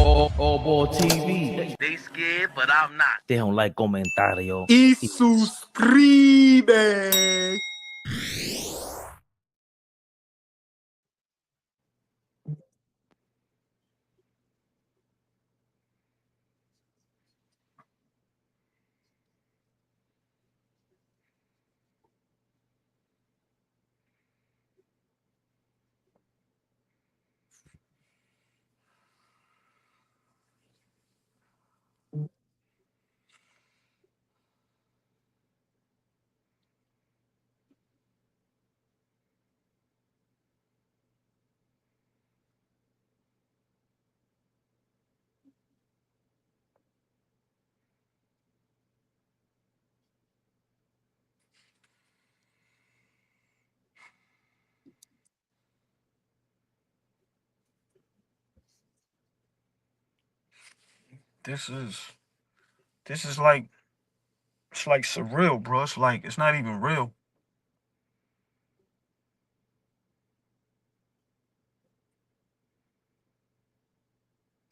AllBall TV. They scared, but I'm not. Deja un like, comentario. Y suscribe. This is like, it's like surreal, bro. It's like, it's not even real.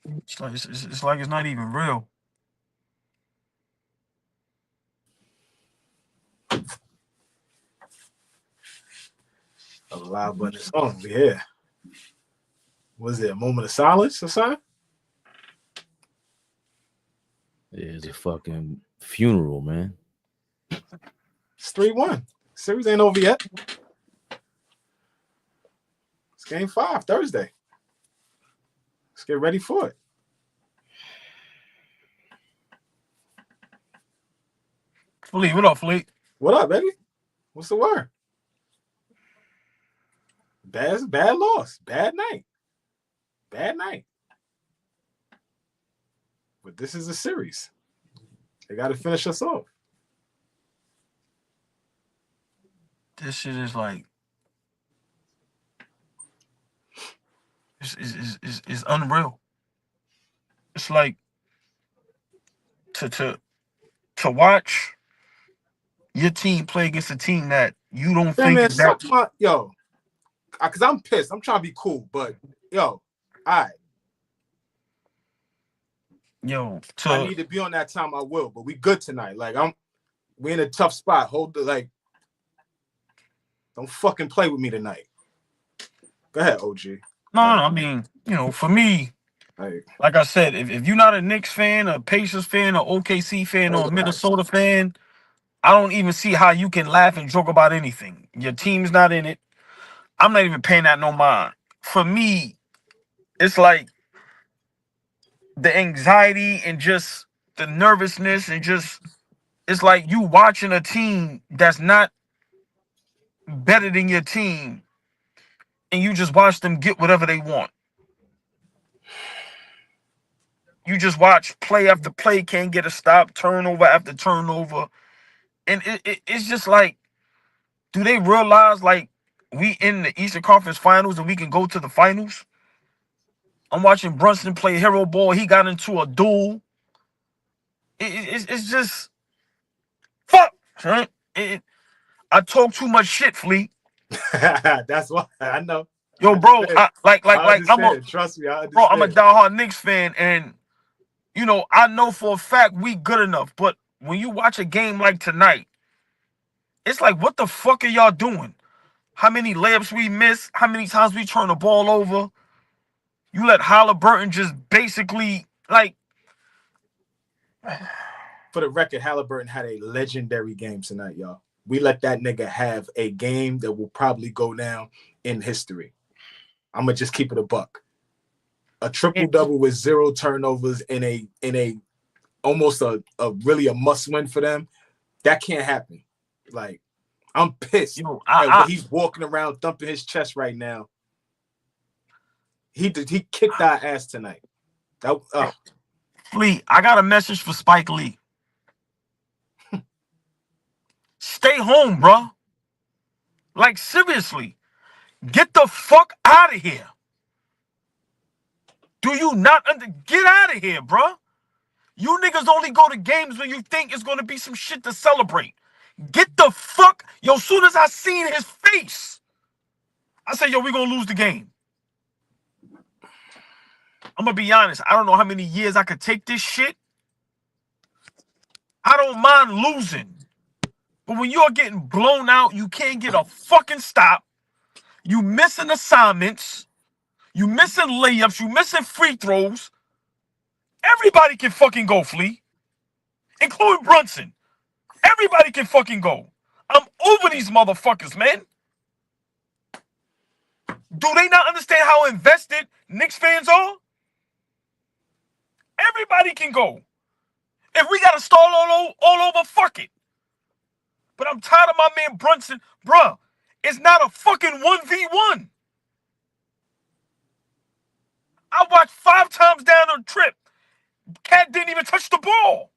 It's like it's not even real. A live button is on. Yeah. Was it a moment of silence or something? It's a fucking funeral, man. It's 3-1. Series ain't over yet. It's game 5 Thursday. Let's get ready for it. Fleet, what up, Fleet? What up, baby? What's the word? Bad loss. Bad night. Bad night. But this is a series. They got to finish us off. This shit is like, it's unreal. It's like to watch your team play against a team that you don't think is that. Yo, because I'm pissed. I'm trying to be cool, but yo, all right. Yo, I need to be on that time. I will, but we good tonight. Like we in a tough spot. Don't fucking play with me tonight. Go ahead, OG. No, I mean, for me, like I said, if you're not a Knicks fan, a Pacers fan, or OKC fan, or a Minnesota fan, I don't even see how you can laugh and joke about anything. Your team's not in it. I'm not even paying that no mind. For me, it's like the anxiety and just the nervousness and just, it's like you watching a team that's not better than your team and you just watch them get whatever they want. You just watch play after play, can't get a stop, turnover after turnover. And it's just like, do they realize, like, we in the Eastern Conference Finals and we can go to the finals? I'm watching Brunson play hero ball. He got into a duel. It's just, fuck. Right? I talk too much shit, Fleet. That's why I know. Yo, bro, Trust me, I understand. Bro, I'm a diehard Knicks fan, and I know for a fact we good enough. But when you watch a game like tonight, it's like, what the fuck are y'all doing? How many layups we miss? How many times we turn the ball over? You let Halliburton just basically, like... For the record, Halliburton had a legendary game tonight, y'all. We let that nigga have a game that will probably go down in history. I'm gonna just keep it a buck. A triple-double with 0 turnovers in a almost a really a must-win for them. That can't happen. Like, I'm pissed. He's walking around thumping his chest right now. He kicked our ass tonight. Fleet, I got a message for Spike Lee. Stay home, bro. Like, seriously. Get the fuck out of here. Do you not get out of here, bro? You niggas only go to games when you think it's going to be some shit to celebrate. Get the fuck. Yo, as soon as I seen his face, I said, yo, we going to lose the game. I'm gonna be honest. I don't know how many years I could take this shit. I don't mind losing. But when you're getting blown out, you can't get a fucking stop. You missing assignments. You missing layups. You missing free throws. Everybody can fucking go, Flea. Including Brunson. Everybody can fucking go. I'm over these motherfuckers, man. Do they not understand how invested Knicks fans are? Everybody can go. If we got to stall all over, fuck it. But I'm tired of my man Brunson. Bruh, it's not a fucking 1v1. I watched 5 times down on trip. Cat didn't even touch the ball.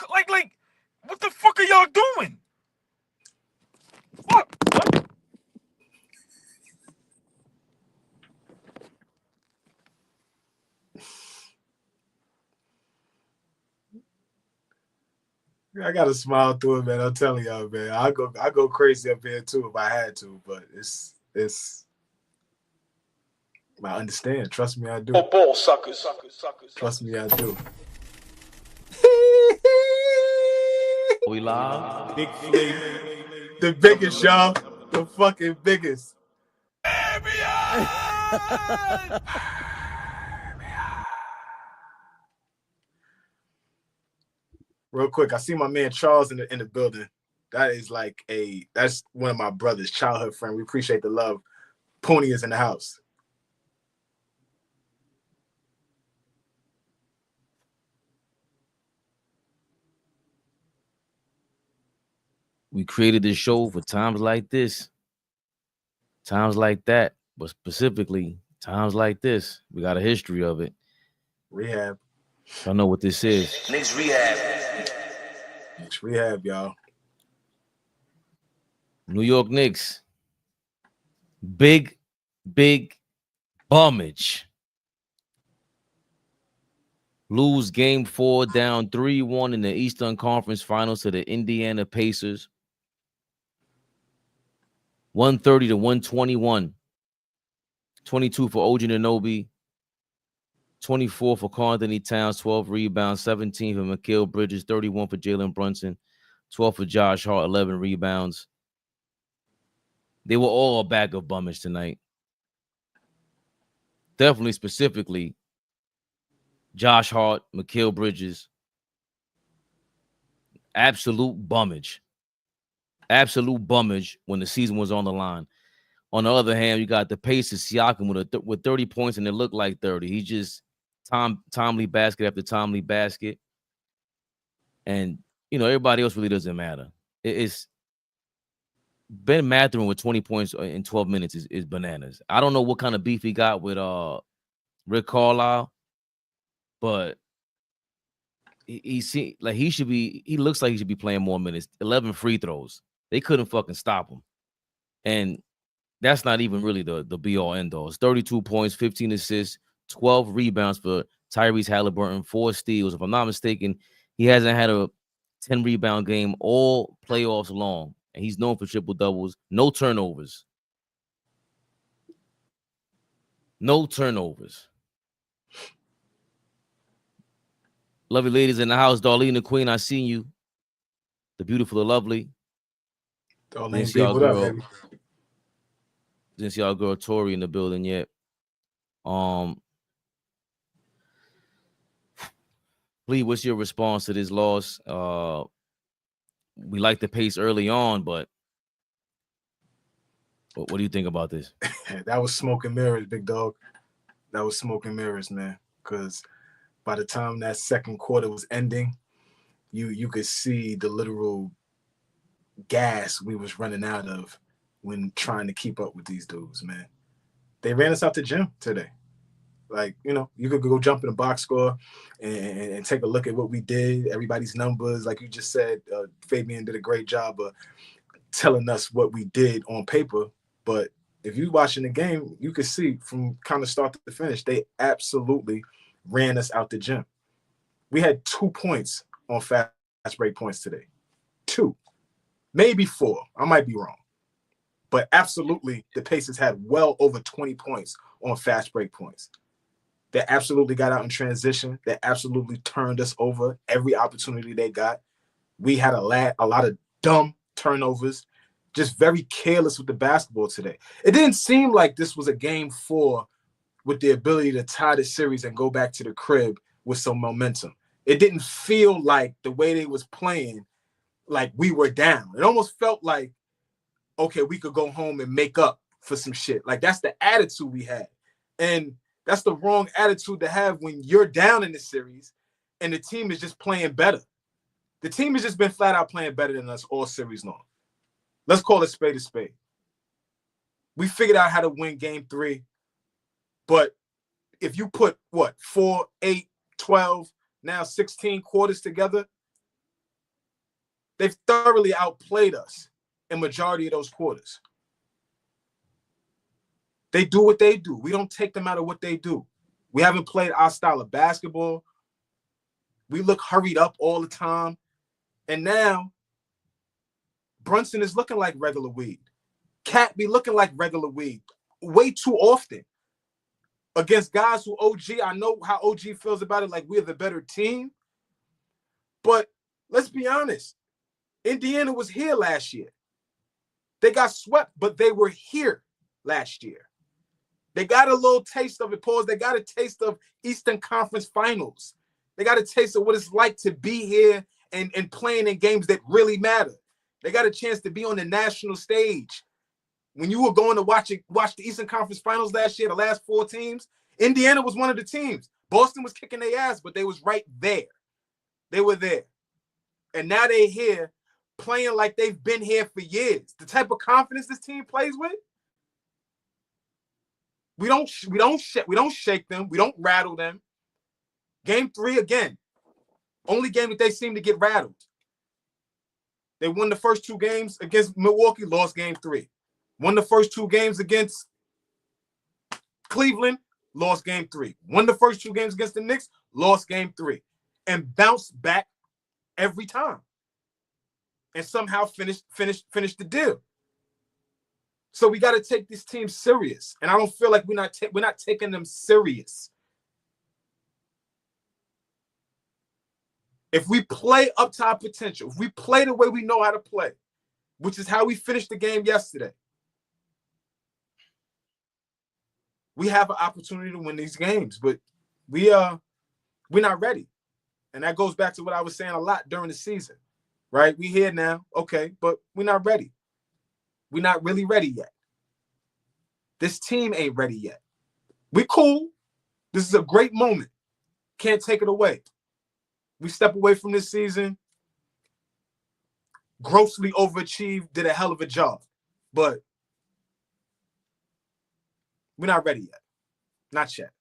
Like, what the fuck are y'all doing? What? I gotta smile through it, man. I'm telling y'all, man. I go crazy up here too if I had to, but it's I understand. Trust me, I do. Oh, ball suckers. Trust me, I do. We live. Big Flea, the biggest, y'all. The fucking biggest. Real quick, I see my man Charles in the building. That's one of my brothers, childhood friend. We appreciate the love. Pony is in the house. We created this show for times like this, times like that, but specifically times like this. We got a history of it. Rehab. I know what this is. KNICKS REHAB. KNICKS REHAB, y'all. New York Knicks. Big bummage. Lose game 4 down 3-1 in the Eastern Conference Finals to the Indiana Pacers. 130 to 121. 22 for OG Anunoby. 24 for Karl Anthony Towns, 12 rebounds, 17 for Mikal Bridges, 31 for Jalen Brunson, 12 for Josh Hart, 11 rebounds. They were all a bag of bummage tonight. Definitely, specifically, Josh Hart, Mikal Bridges. Absolute bummage. Absolute bummage when the season was on the line. On the other hand, you got the Pacers, Siakam with 30 points, and it looked like 30. He just timely basket after timely basket. And, everybody else really doesn't matter. It's Ben Mathurin with 20 points in 12 minutes is bananas. I don't know what kind of beef he got with Rick Carlisle, but he looks like he should be playing more minutes. 11 free throws. They couldn't fucking stop him. And that's not even really the be-all, end-all. It's 32 points, 15 assists, 12 rebounds for Tyrese Halliburton, 4 steals. If I'm not mistaken, he hasn't had a 10-rebound game all playoffs long, and he's known for triple-doubles. No turnovers. No turnovers. Lovely ladies in the house. Darlene the Queen, I see you. The beautiful, the lovely. Darlene, babe, what up, baby? Didn't see our girl Tori in the building yet. Please, what's your response to this loss? We like the pace early on, but what do you think about this? That was smoke and mirrors, big dog. That was smoke and mirrors, man. Because by the time that second quarter was ending, you could see the literal gas we was running out of when trying to keep up with these dudes, man. They ran us out the gym today. Like, you could go jump in the box score and take a look at what we did, everybody's numbers. Like you just said, Fabian did a great job of telling us what we did on paper. But if you're watching the game, you could see from kind of start to finish, they absolutely ran us out the gym. We had 2 points on fast break points today. 2. Maybe 4. I might be wrong. But absolutely, the Pacers had well over 20 points on fast break points. They absolutely got out in transition. They absolutely turned us over every opportunity they got. We had a lot of dumb turnovers, just very careless with the basketball today. It didn't seem like this was a game 4 with the ability to tie the series and go back to the crib with some momentum. It didn't feel like the way they was playing, like we were down. It almost felt like, okay, we could go home and make up for some shit. Like, that's the attitude we had. And that's the wrong attitude to have when you're down in the series and the team is just playing better. The team has just been flat out playing better than us all series long. Let's call it spade a spade. We figured out how to win game 3. But if you put, 4, 8, 12, now 16 quarters together, they've thoroughly outplayed us in majority of those quarters. They do what they do. We don't take them out of what they do. We haven't played our style of basketball. We look hurried up all the time. And now Brunson is looking like regular weed. Cat be looking like regular weed way too often against guys who OG. I know how OG feels about it, like we're the better team. But let's be honest. Indiana was here last year. They got swept, but they were here last year. They got a little taste of it, pause. They got a taste of Eastern Conference Finals. They got a taste of what it's like to be here and playing in games that really matter. They got a chance to be on the national stage. When you were going to watch the Eastern Conference Finals last year, the last 4 teams, Indiana was one of the teams. Boston was kicking their ass, but they was right there. They were there. And now they're here playing like they've been here for years. The type of confidence this team plays with, we don't shake them. We don't rattle them. Game 3, again, only game that they seem to get rattled. They won the first 2 games against Milwaukee, lost game 3. Won the first 2 games against Cleveland, lost game 3. Won the first 2 games against the Knicks, lost game 3. And bounced back every time. And somehow finished the deal. So we got to take this team serious. And I don't feel like we're not taking them serious. If we play up to our potential, if we play the way we know how to play, which is how we finished the game yesterday, we have an opportunity to win these games. But we're not ready. And that goes back to what I was saying a lot during the season, right? We here now, okay, but we're not ready. We're not really ready yet. This team ain't ready yet. We cool. This is a great moment. Can't take it away. We step away from this season, grossly overachieved, did a hell of a job. But we're not ready yet. Not yet.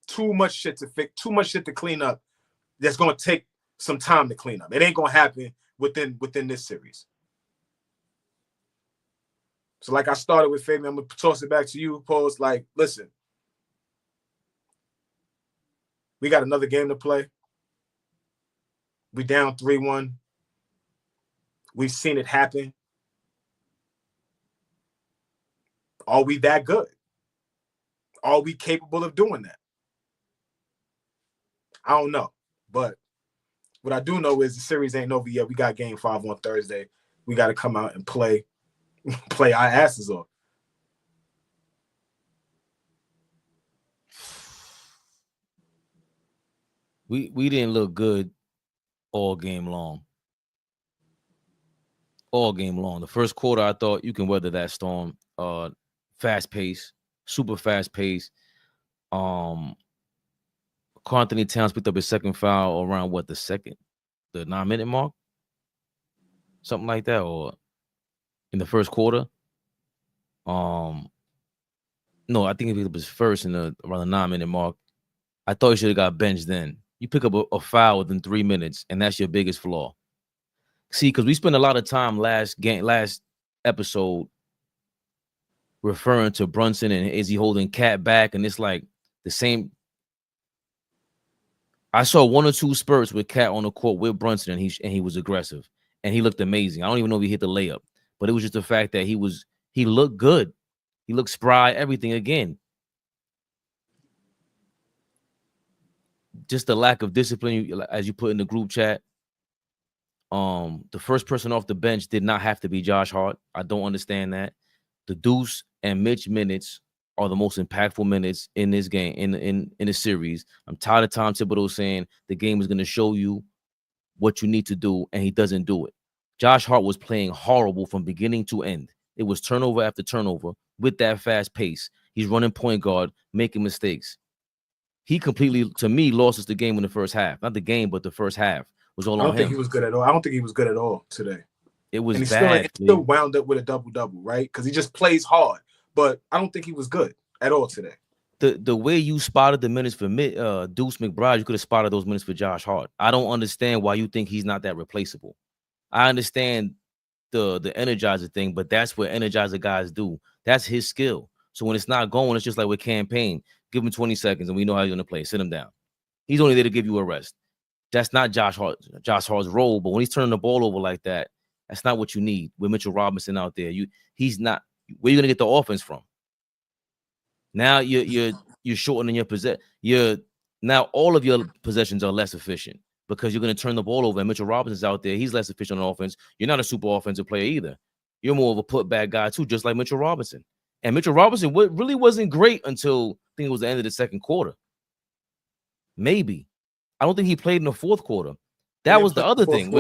Too much shit to fix, too much shit to clean up. That's going to take some time to clean up. It ain't going to happen within this series. So like I started with Fabian, I'm going to toss it back to you, Pose. Like, listen, we got another game to play. We down 3-1. We've seen it happen. Are we that good? Are we capable of doing that? I don't know. But what I do know is the series ain't over yet. We got game 5 on Thursday. We got to come out and play our asses off. We didn't look good all game long. All game long. The first quarter, I thought you can weather that storm. Fast pace, super fast pace. Anthony Towns picked up his second foul around the 9-minute mark, something like that, or in the first quarter. No, I think he picked up his first around the 9-minute mark. I thought he should have got benched then. You pick up a foul within 3 minutes, and that's your biggest flaw. See, because we spent a lot of time last episode referring to Brunson and is he holding Cat back, and it's like the same. I saw 1 or 2 spurts with Cat on the court with Brunson, and he was aggressive, and he looked amazing. I don't even know if he hit the layup, but it was just the fact that he looked good. He looked spry, everything again. Just the lack of discipline, as you put in the group chat. The first person off the bench did not have to be Josh Hart. I don't understand that. The Deuce and Mitch minutes are the most impactful minutes in this game, in the series. I'm tired of Tom Thibodeau saying the game is going to show you what you need to do, and he doesn't do it. Josh Hart was playing horrible from beginning to end. It was turnover after turnover with that fast pace. He's running point guard, making mistakes. He completely, to me, lost us the game in the first half. Not the game, but the first half was all on him. I don't think he was good at all. I don't think he was good at all today. It was and bad. Still wound up with a double-double, right? Because he just plays hard. But I don't think he was good at all today. The way you spotted the minutes for Deuce McBride, you could have spotted those minutes for Josh Hart. I don't understand why you think he's not that replaceable. I understand the energizer thing, but that's what energizer guys do. That's his skill. So when it's not going, it's just like with campaign. Give him 20 seconds and we know how he's going to play. Sit him down. He's only there to give you a rest. That's not Josh Hart's role. But when he's turning the ball over like that, that's not what you need with Mitchell Robinson out there. He's not. Where are you going to get the offense from? Now you're shortening your possession. Now all of your possessions are less efficient because you're going to turn the ball over. And Mitchell Robinson's out there. He's less efficient on offense. You're not a super offensive player either. You're more of a putback guy too, just like Mitchell Robinson. And Mitchell Robinson really wasn't great until I think it was the end of the second quarter. Maybe. I don't think he played in the fourth quarter. That was the other thing.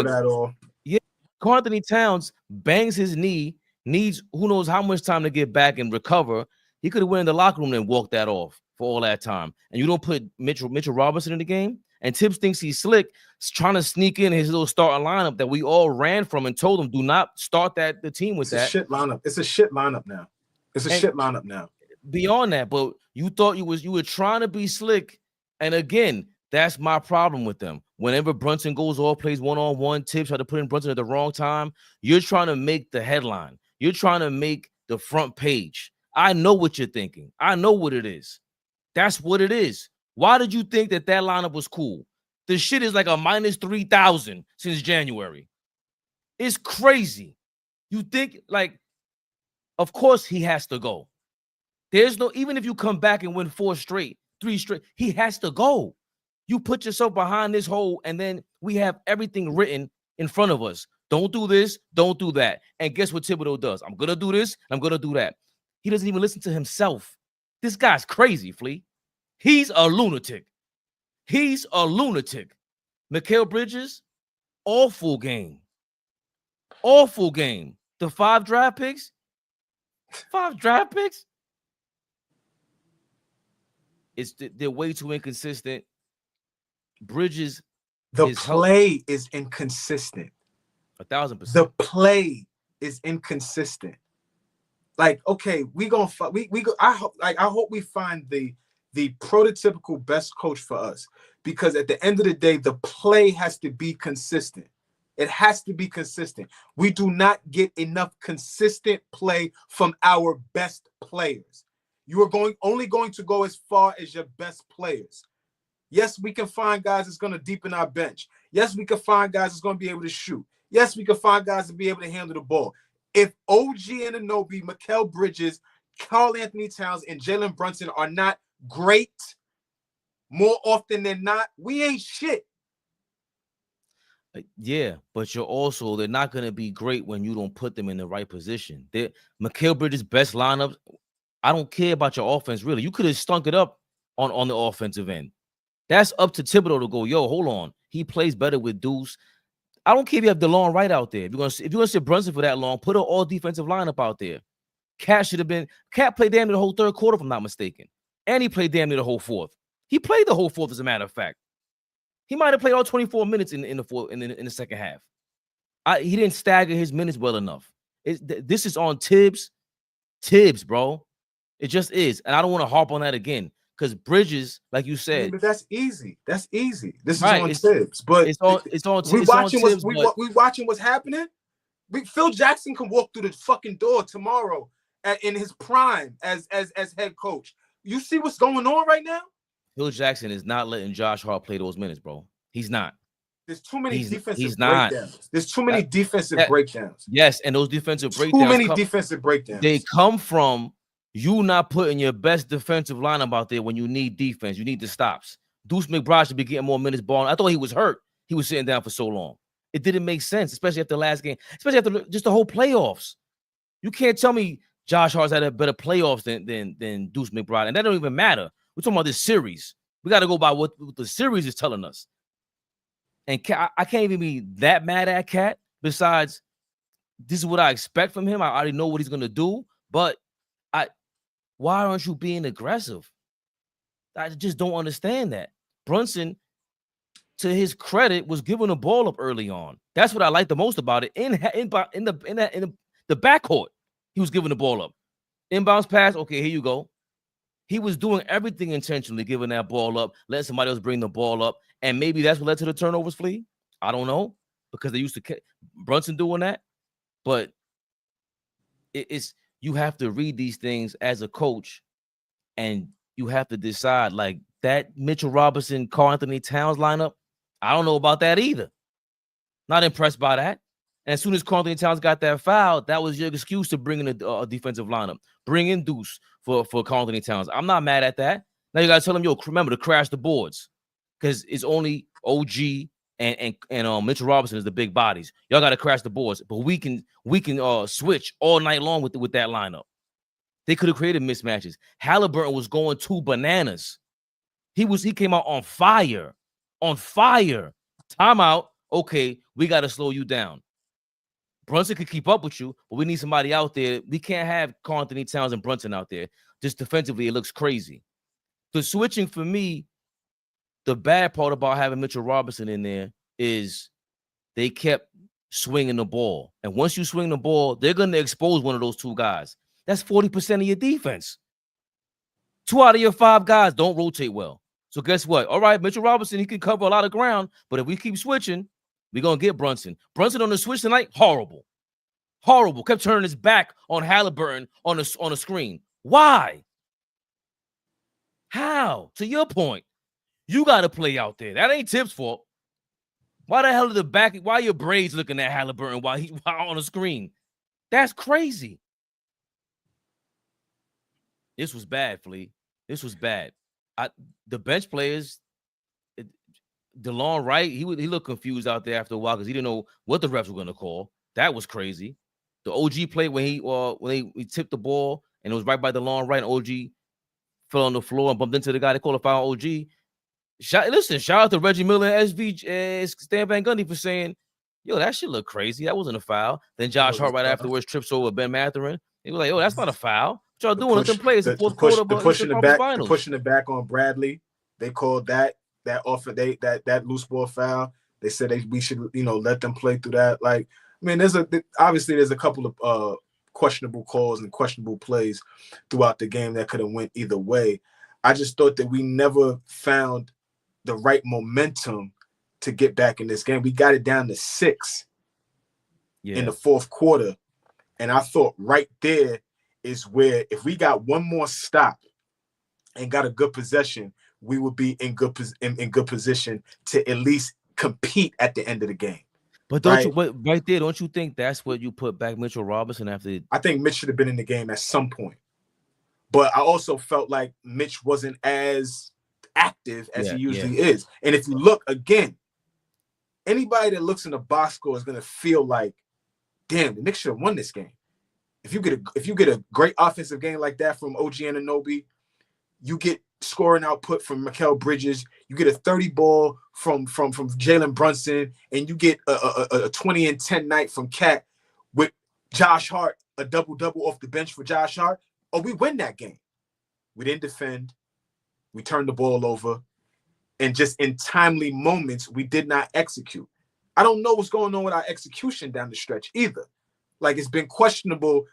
Yeah, Karl Anthony Towns bangs his knee, needs who knows how much time to get back and recover. He could have went in the locker room and walked that off for all that time. And you don't put Mitchell Robinson in the game. And Tibbs thinks he's slick, trying to sneak in his little starting lineup that we all ran from and told him, do not start the team with that. It's a shit lineup. It's a shit lineup now. Shit lineup now. Beyond that, but you thought you were trying to be slick. And again, that's my problem with them. Whenever Brunson goes off, plays one-on-one, Tibbs try to put in Brunson at the wrong time, you're trying to make the headline. You're trying to make the front page. I know what you're thinking. I know what it is. That's what it is. Why did you think that lineup was cool? The shit is like a minus 3,000 since January. It's crazy. You think, like, of course he has to go. There's no, even if you come back and win 3 straight, he has to go. You put yourself behind this hole, and then we have everything written in front of us. Don't do this, don't do that. And guess what Thibodeau does? I'm going to do this, I'm going to do that. He doesn't even listen to himself. This guy's crazy, Flea. He's a lunatic. He's a lunatic. Mikal Bridges, awful game. Awful game. The 5 draft picks? 5 draft picks? They're way too inconsistent. Bridges. The play is inconsistent. 1,000%. The play is inconsistent. Like, okay, I hope we find the prototypical best coach for us, because at the end of the day, the play has to be consistent. It has to be consistent. We do not get enough consistent play from our best players. You are only going to go as far as your best players. Yes, we can find guys that's going to deepen our bench. Yes, we can find guys that's going to be able to shoot. Yes, we can find guys to be able to handle the ball. If OG Anunoby, Mikal Bridges, Karl Anthony Towns, and Jalen Brunson are not great more often than not, we ain't shit. Yeah, but they're not going to be great when you don't put them in the right position. Mikal Bridges' best lineups, I don't care about your offense, really. You could have stunk it up on the offensive end. That's up to Thibodeau to go, yo, hold on. He plays better with Deuce. I don't care if you have DeLon Wright out there. If you're gonna sit Brunson for that long, put an all defensive lineup out there. Cat played damn near the whole third quarter, if I'm not mistaken. And he played damn near the whole fourth. He played the whole fourth, as a matter of fact. He might have played all 24 minutes in the second half. He didn't stagger his minutes well enough. This is on Tibbs, bro. It just is. And I don't want to harp on that again. Because Bridges, like you said, but that's easy. This is right, on Tibbs. But it's on Tibbs. We watching what's happening. Phil Jackson can walk through the fucking door tomorrow in his prime as head coach. You see what's going on right now? Phil Jackson is not letting Josh Hart play those minutes, bro. He's not. There's too many defensive he's not. breakdowns. There's too many defensive breakdowns. Yes, and those defensive breakdowns. Too many defensive breakdowns. They come from you not putting your best defensive lineup out there when you need defense. You need the stops. Deuce McBride should be getting more minutes ball. I thought he was hurt. He was sitting down for so long. It didn't make sense, especially after the last game, especially after just the whole playoffs. You can't tell me Josh Hart's had a better playoffs than Deuce McBride, and that don't even matter. We're talking about this series. We got to go by what the series is telling us. And I can't even be that mad at Cat. Besides, this is what I expect from him. I already know what he's gonna do, but why aren't you being aggressive? I just don't understand that. Brunson, to his credit, was giving the ball up early on. That's what I like the most about it. In the backcourt, he was giving the ball up. Inbounds pass, okay, here you go. He was doing everything intentionally, giving that ball up, letting somebody else bring the ball up, and maybe that's what led to the turnovers, Flea. I don't know, because they used to Brunson doing that, but it's you have to read these things as a coach, and you have to decide, like, that Mitchell Robinson, Karl Anthony Towns lineup, I don't know about that either. Not impressed by that. And as soon as Karl Anthony Towns got that foul, that was your excuse to bring in a defensive lineup. Bring in Deuce for Karl Anthony Towns. I'm not mad at that. Now you got to tell him, yo, remember to crash the boards, because it's only OG and Mitchell Robinson is the big bodies. Y'all got to crash the boards, but we can switch all night long with that lineup. They could have created mismatches. Halliburton was going 2 bananas. He came out on fire. Timeout. Okay, we got to slow you down. Brunson could keep up with you, but we need somebody out there. We can't have Karl Anthony Towns and Brunson out there. Just defensively, it looks crazy. The switching, for me, the bad part about having Mitchell Robinson in there is they kept swinging the ball. And once you swing the ball, they're going to expose one of those 2 guys. That's 40% of your defense. 2 out of your 5 guys don't rotate well. So guess what? All right, Mitchell Robinson, he can cover a lot of ground, but if we keep switching, we're going to get Brunson. Brunson on the switch tonight, horrible. Kept turning his back on Halliburton on a screen. Why? How? To your point, you got to play out there. That ain't Tip's fault. Why the hell are why are your braids looking at Halliburton while he's on the screen? That's crazy. This was bad, Flea. This was bad. The bench players, DeLon Wright, he looked confused out there after a while because he didn't know what the refs were going to call. That was crazy. The OG play when he tipped the ball and it was right by DeLon Wright, and OG fell on the floor and bumped into the guy. They called a foul on OG. Shout out to Reggie Miller and Stan Van Gundy for saying, yo, that shit look crazy. That wasn't a foul. Then Josh Hart right afterwards trips over Ben Mathurin. He was like, oh, that's not a foul. What y'all doing? Let them play. It's the fourth quarter. Pushing it back on Bradley. They called that loose ball foul. They said we should, let them play through that. Like, I mean, there's a couple of questionable calls and questionable plays throughout the game that could have went either way. I just thought that we never found the right momentum to get back in this game. We got it down to 6 in the fourth quarter. And I thought right there is where, if we got one more stop and got a good possession, we would be in good position to at least compete at the end of the game. But right there, don't you think that's what you put back Mitchell Robinson after? I think Mitch should have been in the game at some point. But I also felt like Mitch wasn't as active as he usually is. And if you look again, anybody that looks in the box score is going to feel like, damn, the Knicks should have won this game. If you get a great offensive game like that from OG Anunoby, you get scoring output from Mikal Bridges, you get a 30 ball from Jalen Brunson, and you get a 20 and 10 night from Cat with Josh Hart, a double-double off the bench for Josh Hart, we win that game. We didn't defend. We turned the ball over. And just in timely moments, we did not execute. I don't know what's going on with our execution down the stretch either. Like, it's been questionable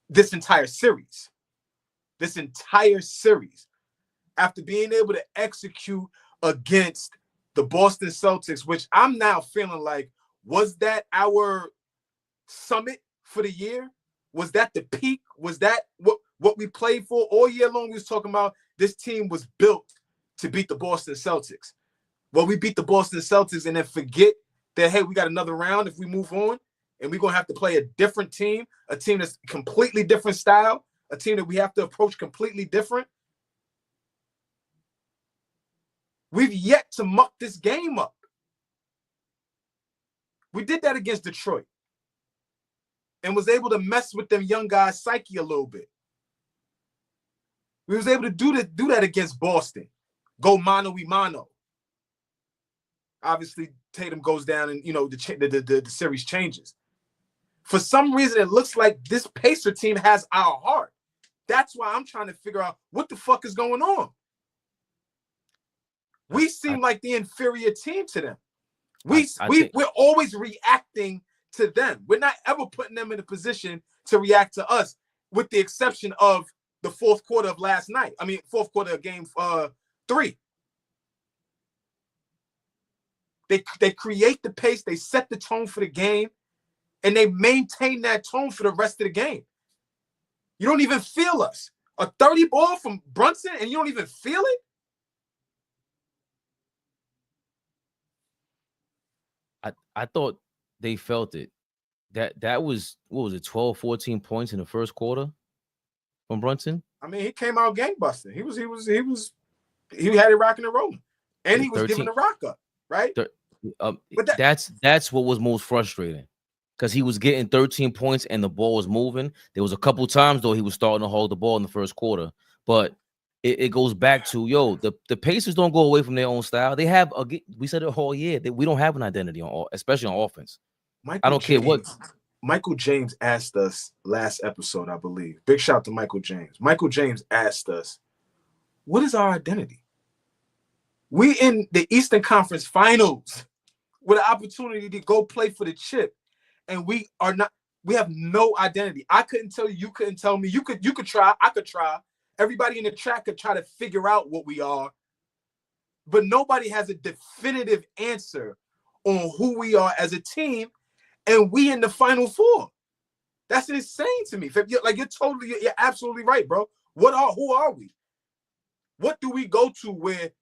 this entire series. After being able to execute against the Boston Celtics, which I'm now feeling like, was that our summit for the year? Was that the peak? Was that what we played for all year long? We was talking about this team was built to beat the Boston Celtics. Well, we beat the Boston Celtics and then forget that, hey, we got another round if we move on, and we're going to have to play a different team, a team that's completely different style, a team that we have to approach completely different. We've yet to muck this game up. We did that against Detroit and was able to mess with them young guys' psyche a little bit. We was able to do that against Boston. Go mano-a-mano. Obviously, Tatum goes down and, the series changes. For some reason, it looks like this Pacer team has our heart. That's why I'm trying to figure out what the fuck is going on. We seem like the inferior team to them. We're always reacting to them. We're not ever putting them in a position to react to us, with the exception of the fourth quarter of last night. I mean, fourth quarter of game 3. They create the pace, they set the tone for the game, and they maintain that tone for the rest of the game. You don't even feel us. A 30 ball from Brunson, and you don't even feel it? I thought they felt it. That was, what was it, 12, 14 points in the first quarter from Brunson? I mean, he came out gangbusting. He had it rocking and rolling. And he was 13, giving the rock up, right? But that's what was most frustrating, because he was getting 13 points and the ball was moving. There was a couple times, though, he was starting to hold the ball in the first quarter. But it goes back to, the Pacers don't go away from their own style. They have, we said it all year, we don't have an identity, especially on offense. I don't care what. Michael James asked us last episode, I believe. Big shout to Michael James. Michael James asked us, what is our identity? We in the Eastern Conference Finals with an opportunity to go play for the chip, and we have no identity. I couldn't tell you, you couldn't tell me. You could try, I could try. Everybody in the track could try to figure out what we are, but nobody has a definitive answer on who we are as a team, and we in the Final Four. That's insane to me. You're absolutely right, bro. Who are we? What do we go to where,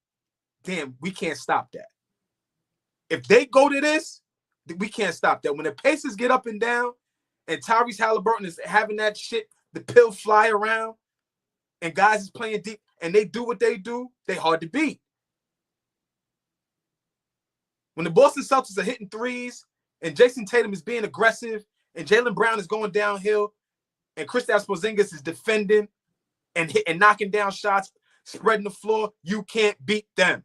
damn, we can't stop that? If they go to this, we can't stop that. When the Pacers get up and down, and Tyrese Halliburton is having that shit, the pill fly around, and guys is playing deep, and they do what they do, they hard to beat. When the Boston Celtics are hitting threes, and Jason Tatum is being aggressive, and Jaylen Brown is going downhill, and Kristaps Porzingis is defending and knocking down shots, spreading the floor, you can't beat them.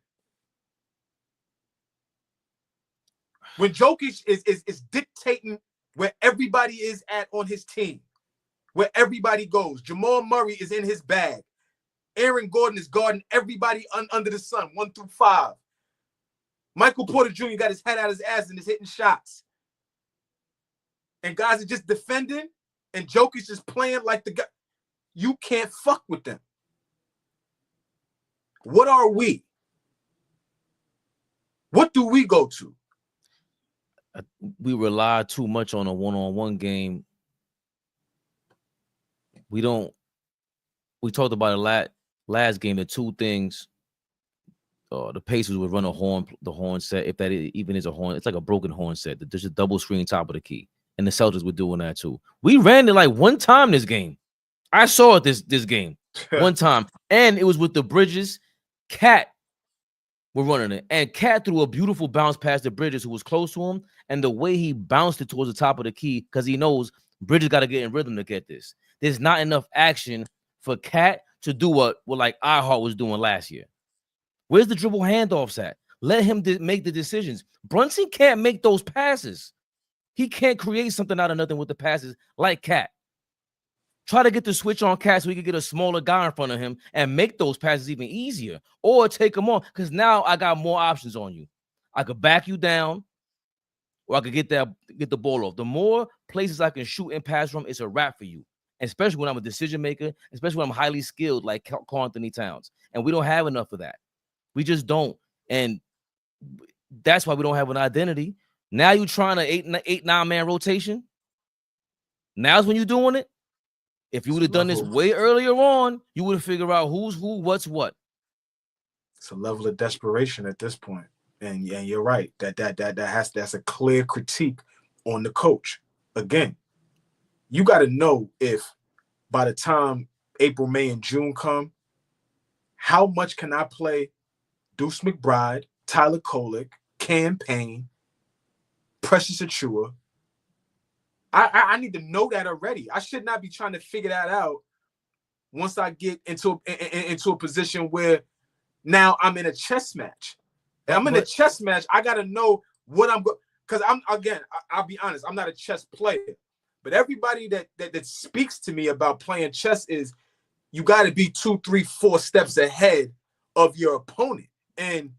When Jokic is dictating where everybody is at on his team, where everybody goes, Jamal Murray is in his bag. Aaron Gordon is guarding everybody under the sun, 1 through 5. Michael Porter Jr. got his head out of his ass and is hitting shots. And guys are just defending, and Jokic is playing like the guy. You can't fuck with them. What are we? What do we go to? We rely too much on a one-on-one game. We talked about it last game, the two things. The Pacers would run the horn set, if that even is a horn. It's like a broken horn set. There's a double screen top of the key. And the Celtics were doing that too. We ran it like one time this game. I saw it this game one time. And it was with the Bridges. Cat were running it. And Cat threw a beautiful bounce past the Bridges, who was close to him. And the way he bounced it towards the top of the key, because he knows Bridges got to get in rhythm to get this. There's not enough action for Cat to do what like iHeart was doing last year. Where's the dribble handoffs at? Let him make the decisions. Brunson can't make those passes. He can't create something out of nothing with the passes like Cat. Try to get the switch on Cat so he can get a smaller guy in front of him and make those passes even easier, or take them on, because now I got more options on you. I could back you down, or I could get the ball off. The more places I can shoot and pass from, it's a wrap for you, especially when I'm a decision maker, especially when I'm highly skilled like Karl Anthony Towns. And we don't have enough of that. We just don't. And that's why we don't have an identity. Now you're trying to 8-9-man rotation. Now's when you're doing it. If you would have done this way earlier on, you would have figured out who's who, what's what. It's a level of desperation at this point. And you're right. That's a clear critique on the coach. Again, you got to know if by the time April, May, and June come, how much can I play Deuce McBride, Tyler Kolek, Campaign, Precious Achua? I need to know that already. I should not be trying to figure that out once I get into a position where now I'm in a chess match. I'm in a chess match. I got to know what I'm going, because I'll be honest, I'm not a chess player. But everybody that speaks to me about playing chess is you got to be 2, 3, 4 steps ahead of your opponent. And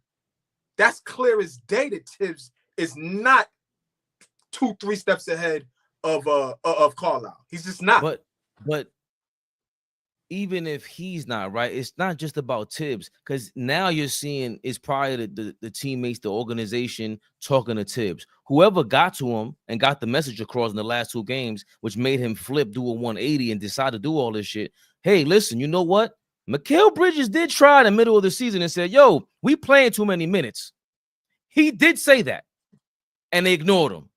that's clear as day that Tibbs is not 2, 3 steps ahead of Carlisle. He's just not. But even if he's not, right, it's not just about Tibbs, because now you're seeing it's probably the teammates, the organization talking to Tibbs. Whoever got to him and got the message across in the last 2 games, which made him flip, do a 180 and decide to do all this shit. Hey, listen, you know what? Mikal Bridges did try in the middle of the season and said, yo, we playing too many minutes. He did say that, and they ignored him.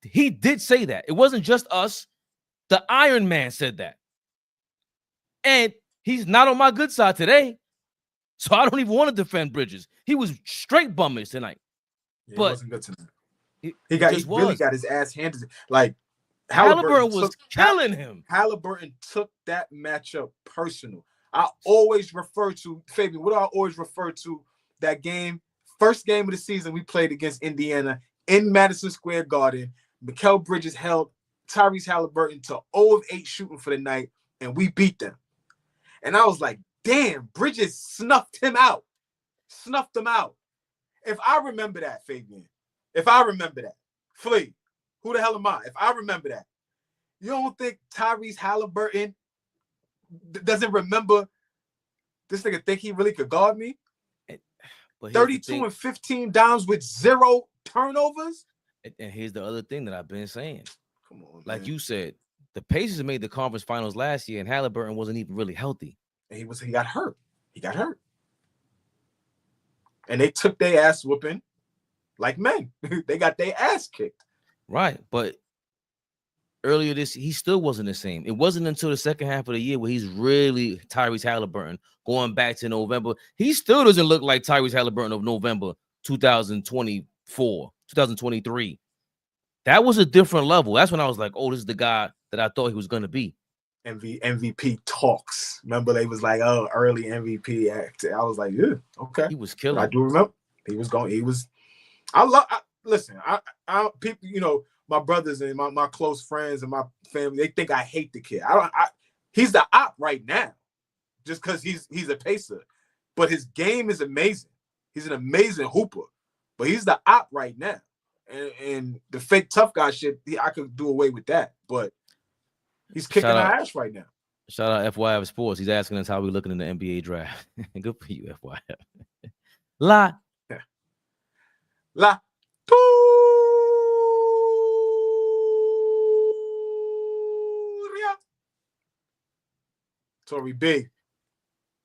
He did say that. It wasn't just us. The Iron Man said that. And he's not on my good side today. So I don't even want to defend Bridges. He was straight bummish tonight. Yeah, but it wasn't good tonight. He really got his ass handed. Like Halliburton was killing him. Halliburton took that matchup personal. I always refer to, Fabian, what do I always refer to that game? First game of the season we played against Indiana in Madison Square Garden. Mikal Bridges held Tyrese Halliburton to 0 of 8 shooting for the night, and we beat them. And I was like, damn, Bridges snuffed him out. Snuffed him out. If I remember that, Fabian, if I remember that, Flea, who the hell am I? If I remember that, you don't think Tyrese Halliburton doesn't remember this nigga think he really could guard me? 32 and 15 downs with 0 turnovers? And here's the other thing that I've been saying. Come on, like man. You said, the Pacers made the conference finals last year, and Halliburton wasn't even really healthy. And he got hurt. He got hurt. And they took their ass whooping like men. They got their ass kicked. Right. But earlier he still wasn't the same. It wasn't until the second half of the year where he's really Tyrese Halliburton going back to November. He still doesn't look like Tyrese Halliburton of November 2024, 2023. That was a different level. That's when I was like, oh, this is the guy that I thought he was going to be. MVP talks. Remember, they was like, oh, early MVP act. I was like, yeah, okay. He was killing. I do remember. He was going. Listen, people, you know, my brothers and my close friends and my family, they think I hate the kid. He's the op right now, just because he's a Pacer. But his game is amazing. He's an amazing hooper. But he's the op right now. And the fake tough guy shit, I could do away with that. But he's kicking our ass right now. Shout out FYF Sports. He's asking us how we're looking in the NBA draft. Good for you, FYF. La. Tory B.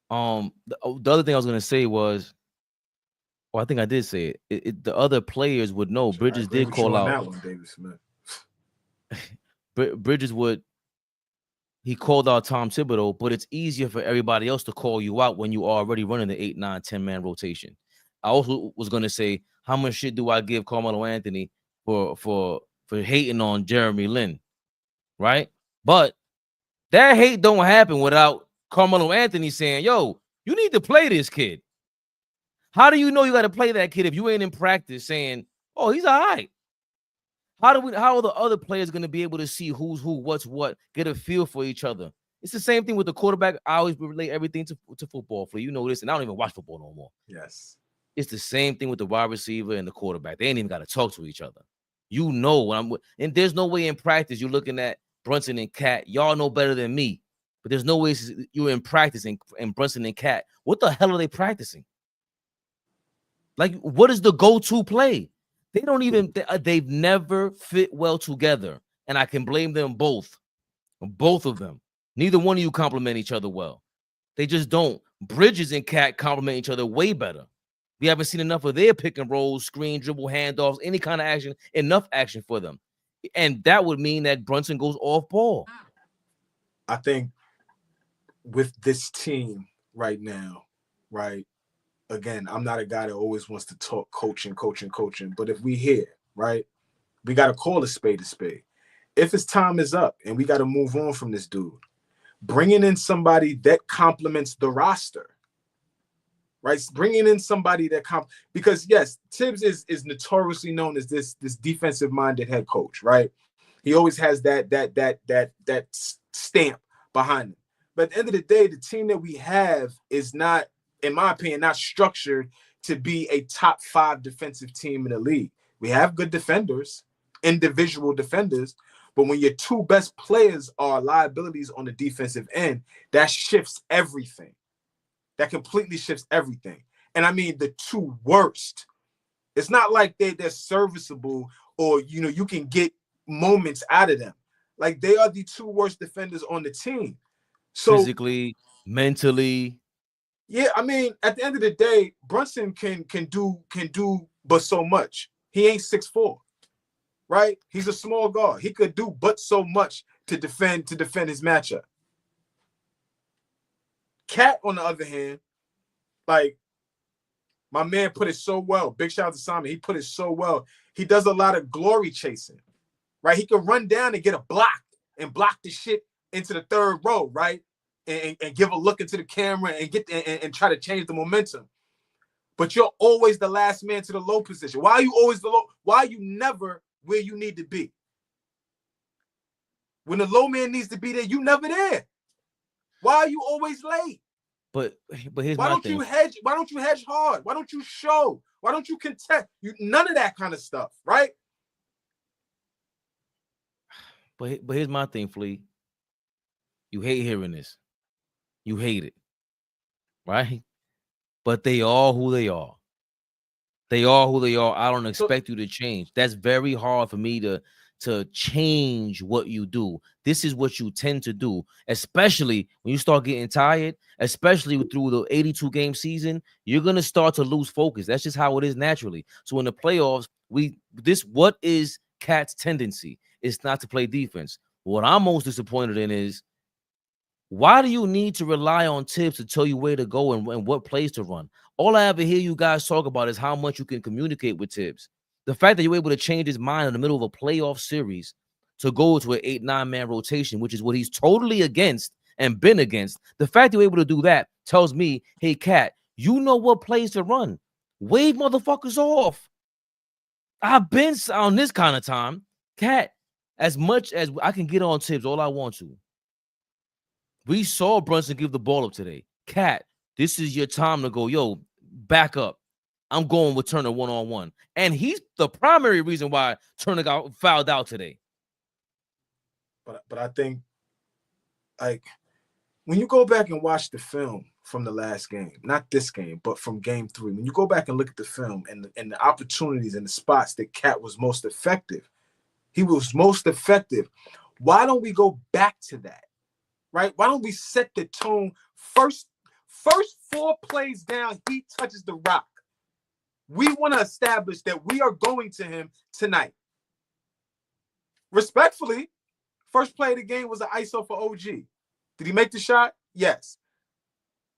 The other thing I was gonna say was, I think I did say it. The other players would know. Bridges did call out. That one, David Smith. Bridges he called out Tom Thibodeau, but it's easier for everybody else to call you out when you are already running the 8, 9, 10-man rotation. I also was gonna say, how much shit do I give Carmelo Anthony for hating on Jeremy Lin, right? But that hate don't happen without Carmelo Anthony saying, yo, you need to play this kid. How do you know you got to play that kid if you ain't in practice saying, oh, he's all right? How are the other players going to be able to see who's who, what's what, get a feel for each other? It's the same thing with the quarterback. I always relate everything to football. For you know this, and I don't even watch football no more. Yes. It's the same thing with the wide receiver and the quarterback. They ain't even got to talk to each other. You know what and there's no way in practice you're looking at Brunson and Cat. Y'all know better than me, but there's no way you're in practice and Brunson and Cat. What the hell are they practicing? Like, what is the go-to play? They don't even, they've never fit well together. And I can blame them both of them. Neither one of you complement each other well. They just don't. Bridges and Cat complement each other way better. We haven't seen enough of their pick and rolls, screen, dribble, handoffs, any kind of action, enough action for them. And that would mean that Brunson goes off ball. I think with this team right now, right? Again, I'm not a guy that always wants to talk coaching. But if we hear, right, we got to call a spade a spade. If his time is up and we got to move on from this dude, bringing in somebody that complements the roster, right? Bringing in somebody that because yes, Tibbs is notoriously known as this defensive minded head coach, right? He always has that stamp behind him. But at the end of the day, the team that we have is not, in my opinion, not structured to be a top 5 defensive team in the league. We have good defenders, individual defenders, but when your 2 best players are liabilities on the defensive end, that shifts everything. That completely shifts everything. And I mean, the 2 worst. It's not like they're serviceable or, you can get moments out of them. Like, they are the 2 worst defenders on the team. So physically, mentally. Yeah, I mean, at the end of the day, Brunson can do but so much. He ain't 6'4", right? He's a small guard. He could do but so much to defend his matchup. Cat, on the other hand, like, my man put it so well. Big shout out to Simon. He put it so well. He does a lot of glory chasing, right? He could run down and get a block and block the shit into the 3rd row, right? And give a look into the camera and and try to change the momentum. But you're always the last man to the low position. Why are you always the low? Why are you never where you need to be? When the low man needs to be there, you never there. Why are you always late? But here's why my don't thing. you hedge? Why don't you hedge hard? Why don't you show? Why don't you contest? None of that kind of stuff, right? But here's my thing, Flea. You hate hearing this. You hate it, right? But they are who they are. They are who they are. I don't expect you to change. That's very hard for me to change what you do. This is what you tend to do, especially when you start getting tired, especially through the 82-game season. You're going to start to lose focus. That's just how it is naturally. So in the playoffs, what is Cat's tendency? It's not to play defense. What I'm most disappointed in is, why do you need to rely on Tibbs to tell you where to go and what plays to run? All I ever hear you guys talk about is how much you can communicate with Tibbs. The fact that you're able to change his mind in the middle of a playoff series to go to an 8-9-man rotation, which is what he's totally against and been against. The fact you're able to do that tells me, hey, Cat, you know what plays to run. Wave motherfuckers off. I've been on this kind of time. Cat, as much as I can get on Tibbs all I want to, we saw Brunson give the ball up today. Cat, this is your time to go. Yo, back up. I'm going with Turner one-on-one. And he's the primary reason why Turner got fouled out today. But I think, like, when you go back and watch the film from the last game, not this game, but from game 3, when you go back and look at the film and the opportunities and the spots that Cat was most effective, he was most effective. Why don't we go back to that? Right? Why don't we set the tone first 4 plays down, he touches the rock. We want to establish that we are going to him tonight. Respectfully, first play of the game was an ISO for OG. Did he make the shot? Yes.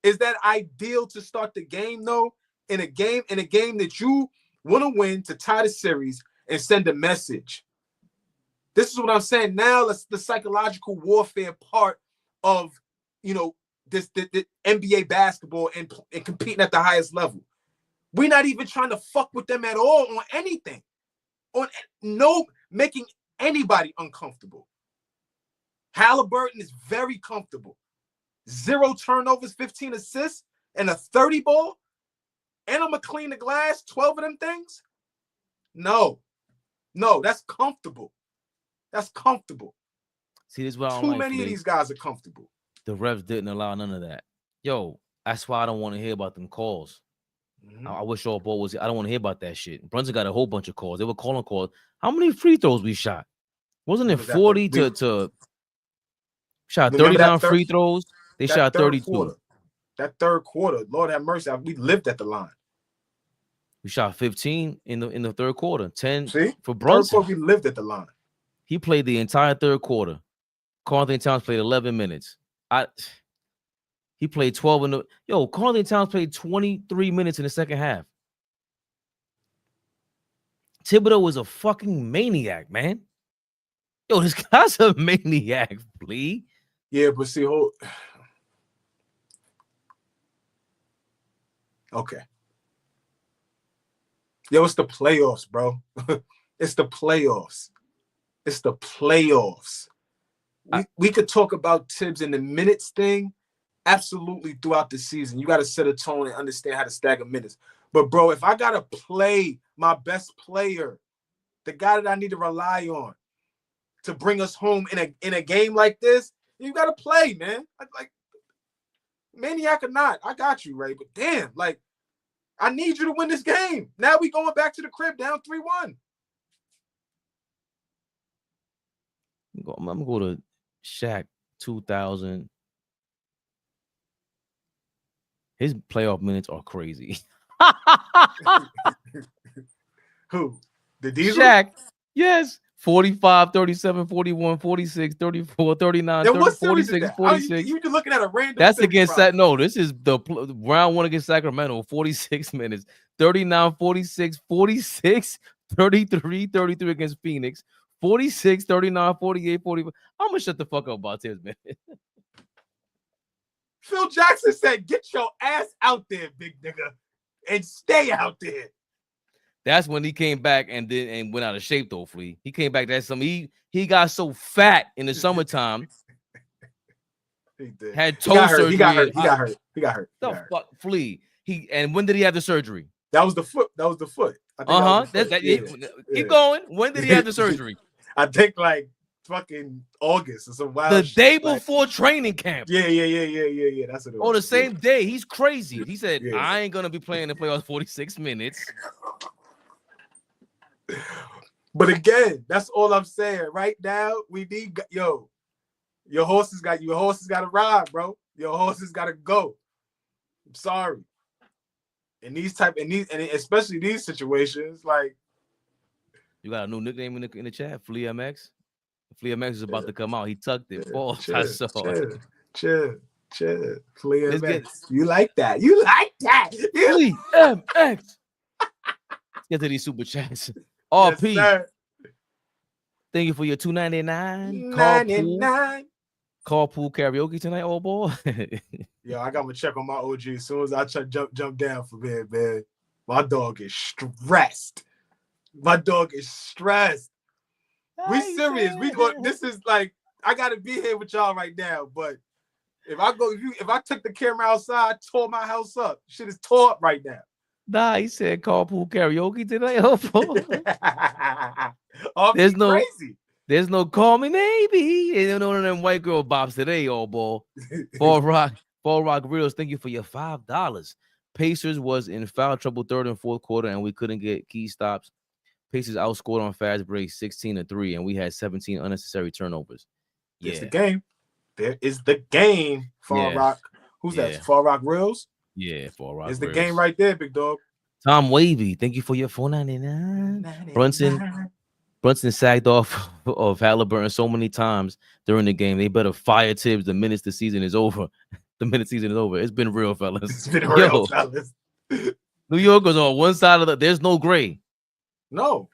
Is that ideal to start the game, though? In a game that you want to win to tie the series and send a message. This is what I'm saying. Now, that's the psychological warfare part of, this NBA basketball and competing at the highest level. We're not even trying to fuck with them at all on anything, making anybody uncomfortable. Halliburton is very comfortable. 0 turnovers, 15 assists, and a 30 ball. And I'm gonna clean the glass, 12 of them things. No, that's comfortable. That's comfortable. See, this is what I don't Too like, many Flea. of these guys are comfortable. The refs didn't allow none of that. Yo, that's why I don't want to hear about them calls. Mm-hmm. I wish AllBall was. I don't want to hear about that shit. Brunson got a whole bunch of calls. They were calling calls. How many free throws we shot? Wasn't it 40 to shot 39 free throws? They shot 32. That third quarter, Lord have mercy, we lived at the line. We shot 15 in the third quarter, 10 See? for Brunson. Third quarter, we lived at the line. He played the entire third quarter. Carlton Towns played 11 minutes. He played 12 in the Carlton Towns played 23 minutes in the second half. Thibodeau was a fucking maniac, man. Yo, this guy's a maniac, please. Yeah, but see, okay. Yo, it's the playoffs, bro. It's the playoffs. It's the playoffs. We could talk about Tibbs and the minutes thing absolutely throughout the season. You got to set a tone and understand how to stagger minutes. But, bro, if I got to play my best player, the guy that I need to rely on to bring us home in a game like this, you got to play, man. Like, maniac or not, I got you, Ray. But, damn, like, I need you to win this game. Now we going back to the crib down 3-1. I'm going to go to Shaq 2000. His playoff minutes are crazy. Who? The Diesel? Shaq. Yes. 45, 37, 41, 46, 34, 39, 30, 46, 46. You're looking at a random. That's against that. No, this is the round one against Sacramento. 46 minutes. 39, 46, 46, 33, 33 against Phoenix. 46, 39, 48, 45. I'm going to shut the fuck up about this, man. Phil Jackson said, get your ass out there, big nigga, and stay out there. That's when he came back and went out of shape, though, Flea. He came back. He got so fat in the summertime. He did. Had toe surgery. He got hurt. The fuck, Flea. And when did he have the surgery? That was the foot. Keep going. When did he have the surgery? I think like fucking August or some wild. The day before training camp. Yeah. That's what it was. Oh, the same day. He's crazy. He said, I ain't gonna be playing the playoffs 46 minutes. But again, that's all I'm saying. Right now, we need your horses got to ride, bro. Your horses got to go. I'm sorry. And especially these situations, like you got a new nickname in the chat, Flea MX. Flea MX is about to come out. He tucked it. Chill. Flea MX. You like that? Flea MX. Let's get to these super chats. RP. Yes, thank you for your $2.99. Carpool karaoke tonight, AllBall. Yo, I got to check on my OG as soon as I jump down from here, man. My dog is stressed. We serious. This is like, I gotta be here with y'all right now. But if I took the camera outside, tore my house up. Shit is tore up right now. Nah, he said carpool karaoke tonight. Crazy. There's no call me maybe. Ain't none of them white girl bops today, AllBall. Fall Rock Reels, thank you for your $5. Pacers was in foul trouble third and fourth quarter, and we couldn't get key stops. Pacers outscored on fast breaks 16-3, and we had 17 unnecessary turnovers. It's the game. There is the game, Fall Rock. Who's that? Fall Rock Reels? Yeah, Fall Rock. It's the game right there, big dog. Tom Wavy, thank you for your $4.99. Brunson sagged off of Halliburton so many times during the game. They better fire Tibbs the minute the season is over. It's been real, fellas. It's been real, fellas. New Yorkers on one side of there's no gray. No.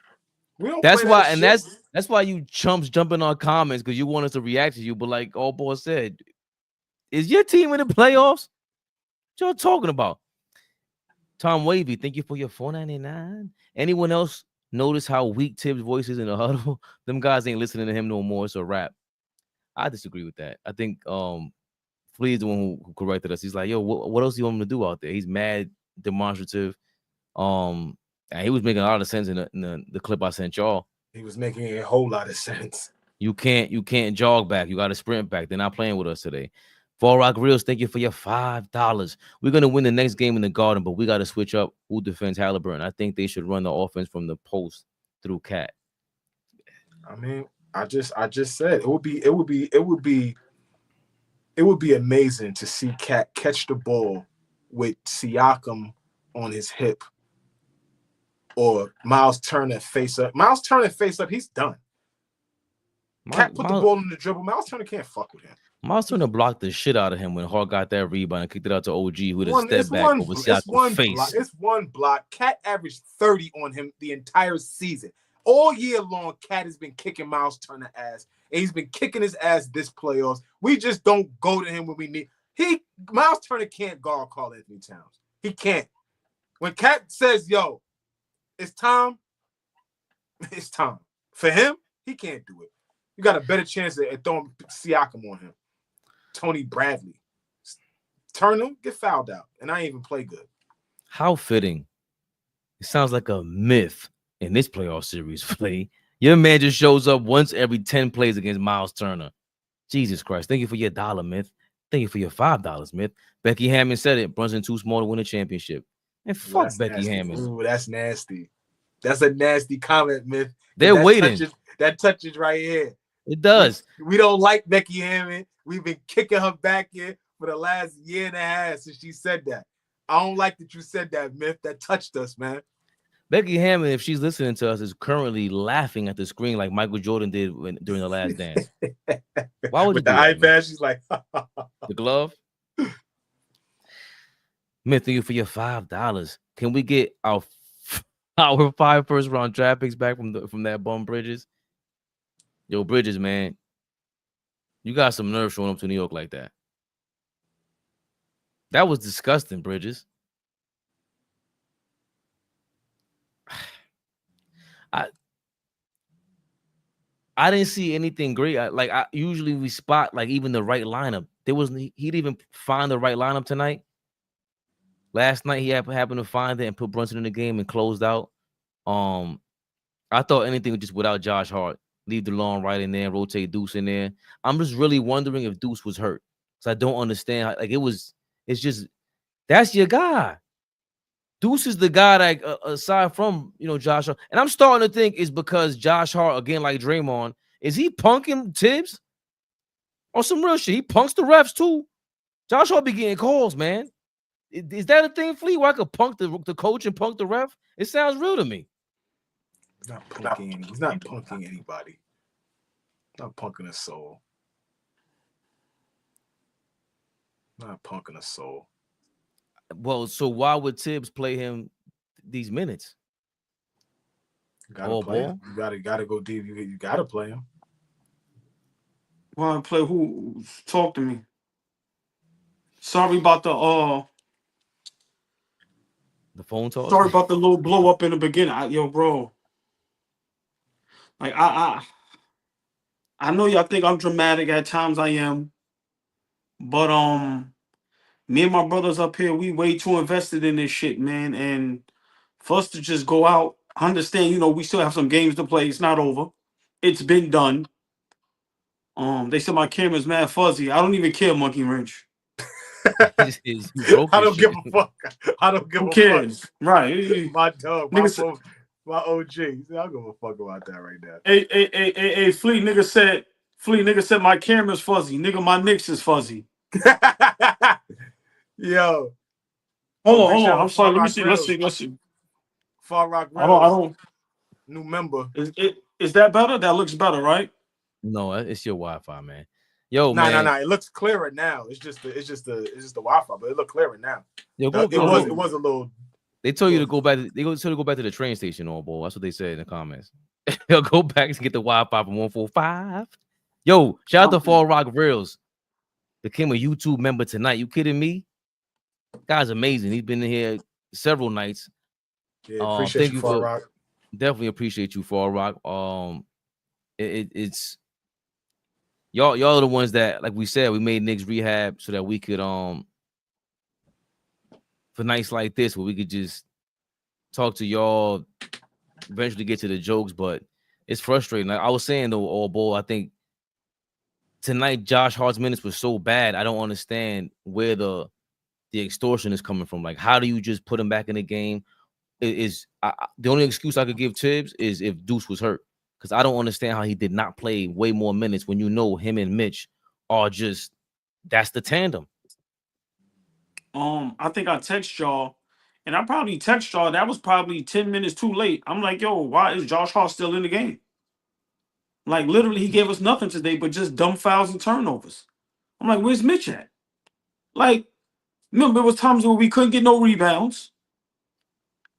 We don't. That's why, and that's why you chumps jumping on comments because you want us to react to you. But like AllBall said, is your team in the playoffs? What y'all talking about? Tom Wavy, thank you for your $4.99. Anyone else notice how weak Tibbs' voice is in the huddle? Them guys ain't listening to him no more. It's a rap. I disagree with that. I think Flea is the one who corrected us. He's like, yo, what else do you want him to do out there? He's mad demonstrative. And he was making a lot of sense in the clip I sent y'all. He was making a whole lot of sense. You can't jog back. You got to sprint back. They're not playing with us today. Fall Rock Reels, thank you for your $5. We're going to win the next game in the Garden, but we got to switch up who defends Halliburton. I think they should run the offense from the post through Cat. I mean, I just said it would be amazing to see Cat catch the ball with Siakam on his hip or Miles Turner face up. Miles Turner face up, he's done. Cat put the ball in the dribble. Miles Turner can't fuck with him. Miles Turner blocked the shit out of him when Hart got that rebound and kicked it out to OG, who had a step back over Siakam's face. It's one block. Cat averaged 30 on him the entire season. All year long, Cat has been kicking Miles Turner ass. And he's been kicking his ass this playoffs. We just don't go to him when we need. Miles Turner can't guard Karl Anthony Towns. He can't. When Cat says, yo, it's time, it's time. For him, he can't do it. You got a better chance at throwing Siakam on him. Tony Bradley. Turner, get fouled out. And I ain't even play good. How fitting. It sounds like a myth in this playoff series play. Your man just shows up once every 10 plays against Miles Turner. Jesus Christ. Thank you for your $1, Myth. Thank you for your $5, Myth. Becky Hammond said it. Brunson too small to win a championship. And fuck Becky nasty. Hammond. Ooh, that's nasty. That's a nasty comment, Myth. They're waiting. That touches right here. It does. We don't like Becky Hammond. We've been kicking her back in for the last year and a half since she said that. I don't like that you said that, Myth. That touched us, man. Becky Hammond, if she's listening to us, is currently laughing at the screen like Michael Jordan did during the Last Dance. Why would with you the iPad? She's like, the glove. Myth, thank you for your $5. Can we get our 5 first round draft picks back from that bum Bridges? Yo, Bridges, man, you got some nerve showing up to New York like that. That was disgusting, Bridges. I didn't see anything great. Usually we spot like even the right lineup. He didn't even find the right lineup tonight. Last night he happened to find it and put Brunson in the game and closed out. I thought anything just without Josh Hart. Leave DeLon right in there, rotate Deuce in there. I'm just really wondering if Deuce was hurt. So I don't understand. It's just that's your guy. Deuce is the guy that, aside from Josh Hart, and I'm starting to think it's because Josh Hart, again, like Draymond, is he punking Tibbs on some real shit? He punks the refs too. Josh Hart be getting calls, man. Is that a thing, Flea? Where I could punk the coach and punk the ref? It sounds real to me. He's not punking. He's not punking anybody. Not punking a soul. Not punking a soul. Well, so why would Tibbs play him these minutes? You gotta play him. You gotta go deep. You gotta play him. Well, play who? Talk to me. Sorry about the phone talk. Sorry about the little blow up in the beginning. Yo, bro. Like I know y'all think I'm dramatic at times. I am, but me and my brothers up here, we way too invested in this shit, man. And for us to just go out, understand, we still have some games to play. It's not over. It's been done. They said my camera's mad fuzzy. I don't even care, Monkey Wrench. I don't give a fuck. I don't give a fuck. Right. My dog, my OG. I don't give a fuck about that right now. Hey, Flea nigga said my camera's fuzzy. Nigga, my Knicks is fuzzy. Yo. Hold on. I'm sorry. Let's see. Far Rock I don't. New member. Is that better? That looks better, right? No, it's your Wi-Fi, man. Yo, man. No. It looks clearer now. It's just the Wi-Fi, but it look clearer now. Yo, it was a little. They told you to go back. They told you to go back to the train station, AllBall. That's what they said in the comments. They'll go back and get the Wi-Fi from 145. Yo, shout out to Fall Rock Reels. Became a YouTube member tonight. You kidding me? Guy's amazing. He's been in here several nights. Yeah, appreciate you, Fall Rock. Definitely appreciate you, Fall Rock. It's y'all are the ones that, like we said, we made KNICKS Rehab so that we could for nights like this where we could just talk to y'all, eventually get to the jokes, but it's frustrating. Like I was saying though, AllBall, I think tonight Josh Hart's minutes was so bad. I don't understand where the extortion is coming from. Like, how do you just put him back in the game? The only excuse I could give Tibbs is if Deuce was hurt, because I don't understand how he did not play way more minutes when him and Mitch are that's the tandem. I think I text y'all and I probably text y'all. That was probably 10 minutes too late. I'm like, yo, why is Josh Hart still in the game? Like, literally, he gave us nothing today but just dumb fouls and turnovers. I'm like, where's Mitch at? Like, remember, there was times where we couldn't get no rebounds.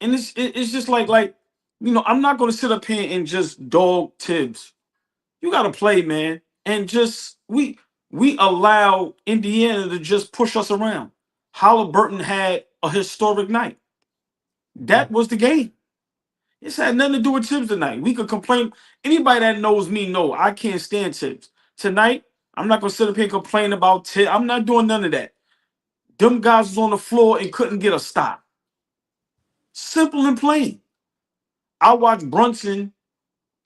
And it's just like, you know, I'm not going to sit up here and just dog Tibbs. You got to play, man. And just, we allow Indiana to just push us around. Halliburton had a historic night. That was the game. It's had nothing to do with Tibbs tonight. We could complain. Anybody that knows me know I can't stand Tibbs. Tonight, I'm not going to sit up here and complain about Tibbs. I'm not doing none of that. Them guys was on the floor and couldn't get a stop. Simple and plain. I watched Brunson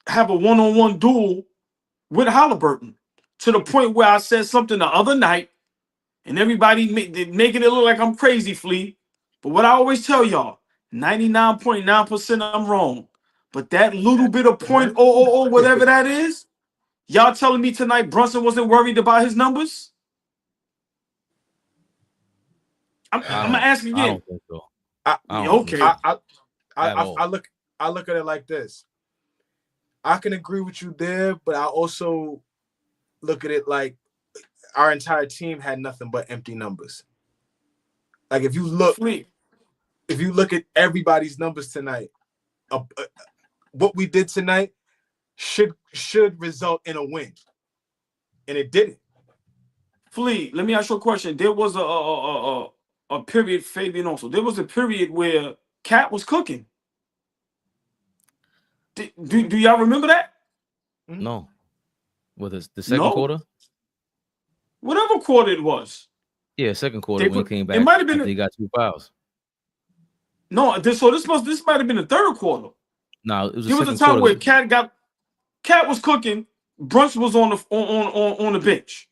have a one-on-one duel with Halliburton to the point where I said something the other night, and everybody making it look like I'm crazy, Flea. But what I always tell y'all, 99.9% I'm wrong. But that little bit of .000 whatever that is, y'all telling me tonight Brunson wasn't worried about his numbers? I'm gonna ask again. I don't think so. I look at it like this. I can agree with you there, but I also look at it like our entire team had nothing but empty numbers. Like if you look at everybody's numbers tonight, what we did tonight should result in a win, and it didn't. Flea, let me ask you a question. There was a period, Fabian also. There was a period where Cat was cooking. Do y'all remember that? No. With the second quarter? Whatever quarter it was. Yeah, second quarter when he came back. It might have been. He got 2 fouls. No, this might have been the third quarter. No, it was. There was a time where Cat was cooking. Brunson was on the bench.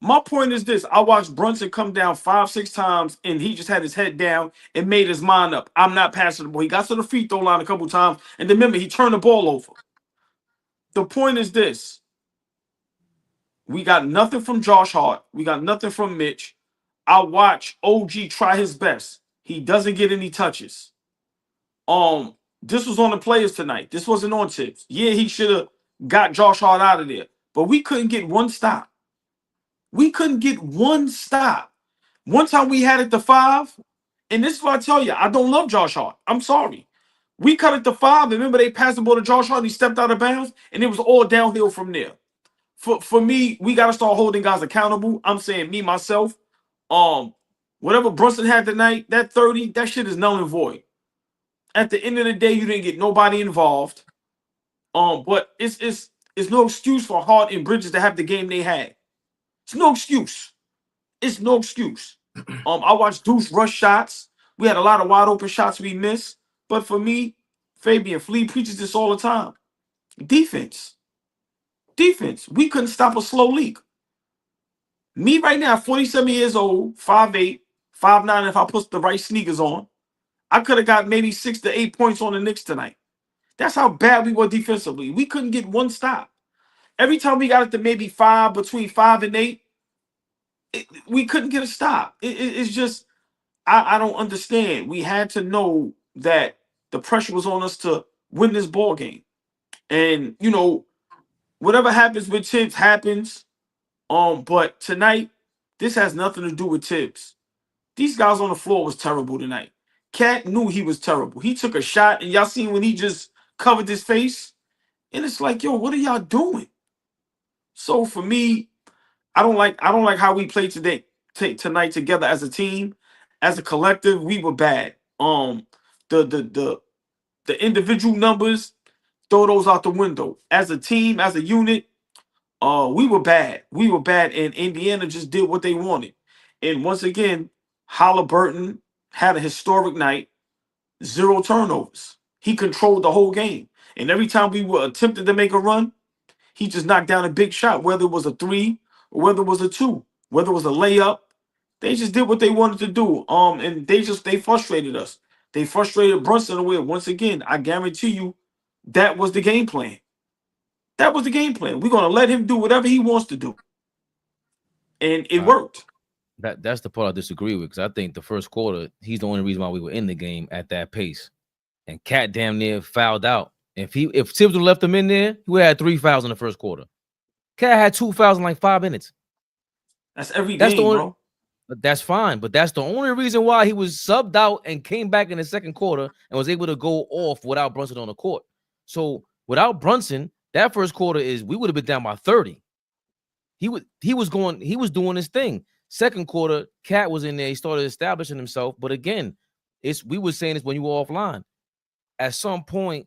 My point is this: I watched Brunson come down 5-6 times, and he just had his head down and made his mind up. I'm not passing the ball. He got to the free throw line a couple times, and then remember he turned the ball over. The point is this: we got nothing from Josh Hart. We got nothing from Mitch. I watch OG try his best. He doesn't get any touches. This was on the players tonight. This wasn't on Tibbs. Yeah, he should have got Josh Hart out of there, but we couldn't get one stop. We couldn't get one stop. One time we had it to 5, and this is what I tell you. I don't love Josh Hart. I'm sorry. We cut it to 5. Remember, they passed the ball to Josh Hart, and he stepped out of bounds, and it was all downhill from there. For me, we got to start holding guys accountable. I'm saying me, myself. Whatever Brunson had tonight, that 30, that shit is null and void. At the end of the day, you didn't get nobody involved. But it's no excuse for Hart and Bridges to have the game they had. It's no excuse. It's no excuse. I watched Deuce rush shots. We had a lot of wide open shots we missed. But for me, Fabian Flea preaches this all the time. Defense. We couldn't stop a slow leak. Me right now, 47 years old, 5'8", 5'9", if I put the right sneakers on, I could have got maybe 6 to 8 points on the Knicks tonight. That's how bad we were defensively. We couldn't get one stop. Every time we got it to maybe 5, between 5 and 8, we couldn't get a stop. It's just, I don't understand. We had to know that the pressure was on us to win this ball game. And, you know, whatever happens with Tibbs happens. But tonight, this has nothing to do with Tibbs. These guys on the floor was terrible tonight. Cat knew he was terrible. He took a shot, and y'all seen when he just covered his face? And it's like, yo, what are y'all doing? So for me, I don't like how we played tonight together as a team, as a collective. We were bad. The individual numbers, throw those out the window. As a team, as a unit, we were bad. We were bad, and Indiana just did what they wanted. And once again, Halliburton had a historic night. 0 turnovers. He controlled the whole game. And every time we were attempted to make a run, he just knocked down a big shot, whether it was a 3 or whether it was a 2, whether it was a layup. They just did what they wanted to do. And they frustrated us. They frustrated Brunson away. Once again, I guarantee you that was the game plan. That was the game plan. We're going to let him do whatever he wants to do. And it worked. That's the part I disagree with, because I think the first quarter, he's the only reason why we were in the game at that pace. And Cat damn near fouled out. If Tibbs would left him in there, he would have had 3 fouls in the first quarter. Cat had 2 fouls in like 5 minutes. That's every game, bro. That's fine, but that's the only reason why he was subbed out and came back in the second quarter and was able to go off without Brunson on the court. So without Brunson, that first quarter we would have been down by 30. He was doing his thing. Second quarter, Cat was in there. He started establishing himself. But again, we were saying this when you were offline. At some point,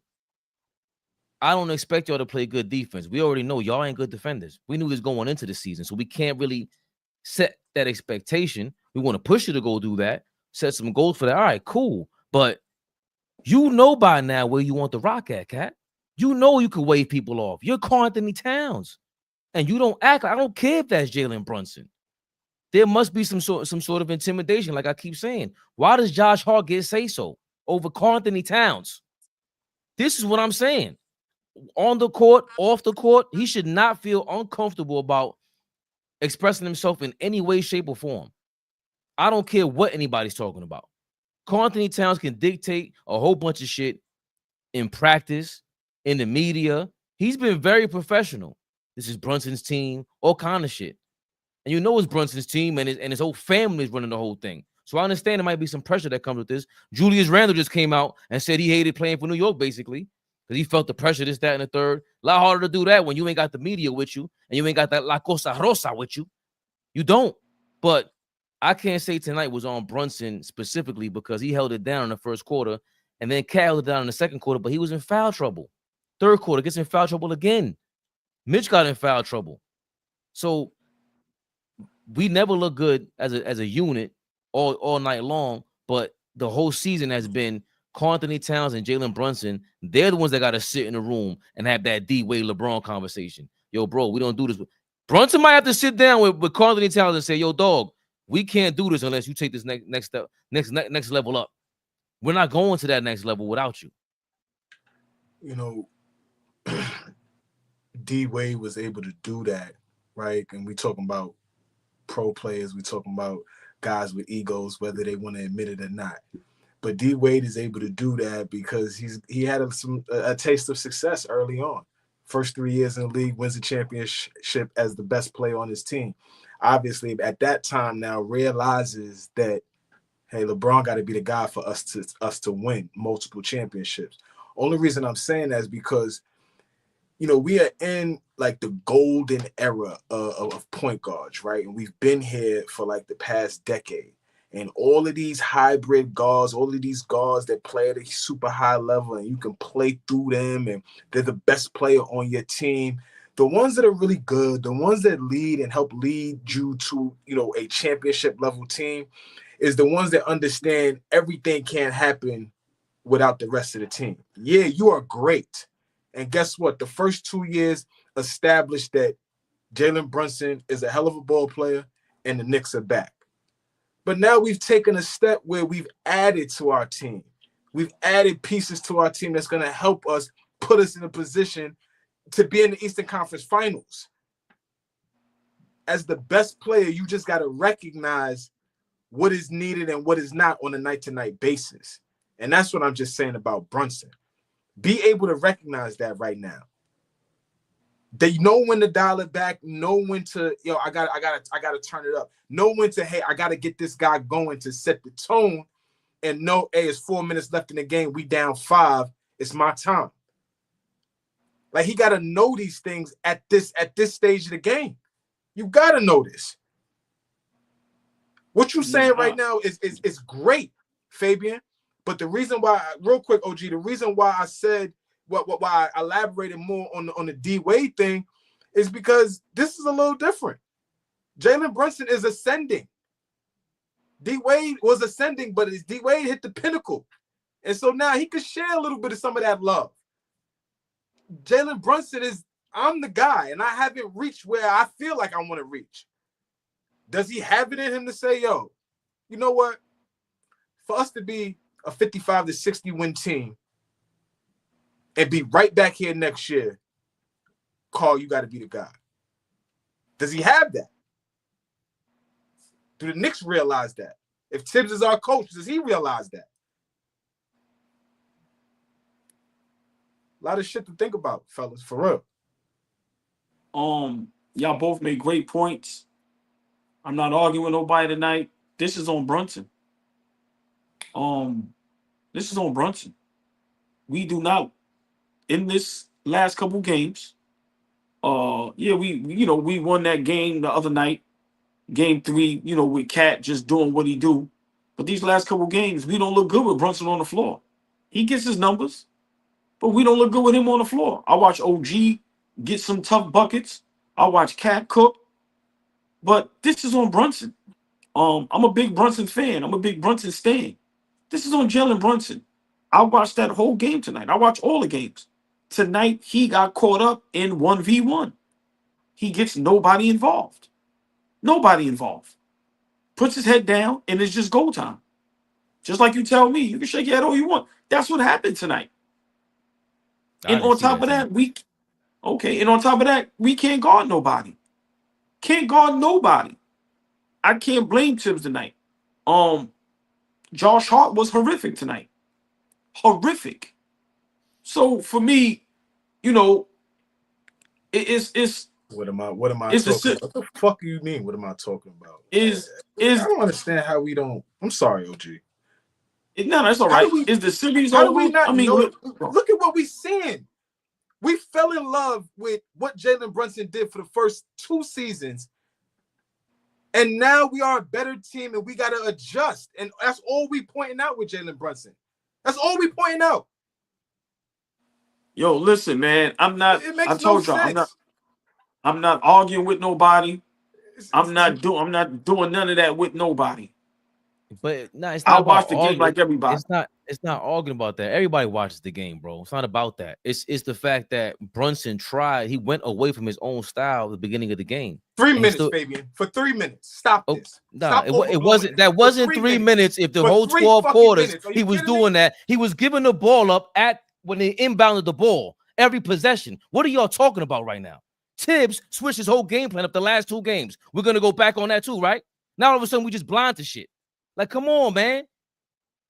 I don't expect y'all to play good defense. We already know y'all ain't good defenders. We knew this going into the season, so we can't really set that expectation. We want to push you to go do that, set some goals for that. All right, cool. But you know by now where you want the rock at, Cat. You know you can wave people off. You're Karl Anthony Towns. And you don't act. I don't care if that's Jalen Brunson. There must be some sort of intimidation, like I keep saying. Why does Josh Hart get say-so over Karl Anthony Towns? This is what I'm saying. On the court, off the court, he should not feel uncomfortable about expressing himself in any way, shape, or form. I don't care what anybody's talking about. Karl Anthony Towns can dictate a whole bunch of shit in practice, in the media. He's been very professional. This is Brunson's team, all kind of shit. And you know it's Brunson's team, and his whole family is running the whole thing. So I understand there might be some pressure that comes with this. Julius Randle just came out and said he hated playing for New York, basically, because he felt the pressure, this, that, and the third. A lot harder to do that when you ain't got the media with you and you ain't got that La Cosa Rosa with you. You don't. But I can't say tonight was on Brunson specifically because he held it down in the first quarter, and then Cat held it down in the second quarter, but he was in foul trouble. Third quarter, gets in foul trouble again. Mitch got in foul trouble. So we never look good as a unit all night long, but the whole season has been Karl Anthony Towns and Jalen Brunson. They're the ones that got to sit in the room and have that D-Wade LeBron conversation. Yo, bro, we don't do this. Brunson might have to sit down with Karl Anthony Towns and say, yo, dog, we can't do this unless you take this next step, next level up. We're not going to that next level without you. You know, D-Wade was able to do that, right? And we talking about pro players, we talking about guys with egos, whether they want to admit it or not. But D-Wade is able to do that because he had a taste of success early on. First 3 years in the league, wins the championship as the best player on his team. Obviously, at that time now realizes that, hey, LeBron got to be the guy for us to win multiple championships. Only reason I'm saying that is because, you know, we are in like the golden era of point guards, right? And we've been here for like the past decade. And all of these hybrid guards, all of these guards that play at a super high level and you can play through them and they're the best player on your team. The ones that are really good, the ones that lead and help lead you to, you know, a championship level team is the ones that understand everything can't happen without the rest of the team. Yeah, you are great. And guess what? The first 2 years established that Jalen Brunson is a hell of a ball player and the Knicks are back. But now we've taken a step where we've added to our team. We've added pieces to our team that's going to help us put us in a position to be in the Eastern Conference Finals. As the best player, you just got to recognize what is needed and what is not on a night-to-night basis. And that's what I'm just saying about Brunson. Be able to recognize that right now. They know when to dial it back, know when to, I gotta turn it up. Know when to, hey, I gotta get this guy going to set the tone and know, hey, it's 4 minutes left in the game. We down 5. It's my time. Like he gotta know these things at this stage of the game. You gotta know this. What you're saying right now is great, Fabian. But the reason why, real quick, OG, the reason why I said why I elaborated more on the D-Wade thing is because this is a little different. Jalen Brunson is ascending. D-Wade was ascending, but D-Wade hit the pinnacle. And so now he could share a little bit of some of that love. Jalen Brunson I'm the guy, and I haven't reached where I feel like I want to reach. Does he have it in him to say, yo, you know what? For us to be a 55 to 60 win team, and be right back here next year, Karl, you got to be the guy. Does he have that? Do the Knicks realize that? If Tibbs is our coach, does he realize that? A lot of shit to think about, fellas, for real. Y'all both made great points. I'm not arguing with nobody tonight. This is on Brunson. This is on Brunson. We do not, in this last couple games. Yeah, we won that game the other night, game 3. With Cat just doing what he do. But these last couple games, we don't look good with Brunson on the floor. He gets his numbers, but we don't look good with him on the floor. I watch OG get some tough buckets. I watch Cat cook. But this is on Brunson. I'm a big Brunson fan. I'm a big Brunson stan. This is on Jalen Brunson. I watched that whole game tonight. I watched all the games. Tonight, he got caught up in 1v1. He gets nobody involved. Nobody involved. Puts his head down, and it's just go time. Just like you tell me, you can shake your head all you want. That's what happened tonight. And on top of that, we can't guard nobody. Can't guard nobody. I can't blame Tibbs tonight. Josh Hart was horrific tonight. Horrific. So for me, it's what am I talking about? What the fuck do you mean? What am I talking about? I don't understand how we don't. I'm sorry, OG. No, that's all right. Is the series over? How do we not know? Look at what we seeing. We fell in love with what Jalen Brunson did for the first 2 seasons. And now we are a better team and we got to adjust. And that's all we pointing out with Jalen Brunson. That's all we pointing out. Yo, listen, man. I'm not. I told y'all, I'm not arguing with nobody. I'm not doing none of that with nobody. But no, it's not. I watch the game like everybody. It's not arguing about that. Everybody watches the game, bro. It's not about that. It's the fact that Brunson tried. He went away from his own style at the beginning of the game. 3 minutes, Fabian. For 3 minutes. Stop this. No, it wasn't. That wasn't 3 minutes. If the whole 12 quarters he was doing that, he was giving the ball up when they inbounded the ball every possession. What are y'all talking about right now? Tibbs switched his whole game plan up the last 2 games. We're gonna go back on that too, right? Now all of a sudden we just blind to shit. Like, come on, man.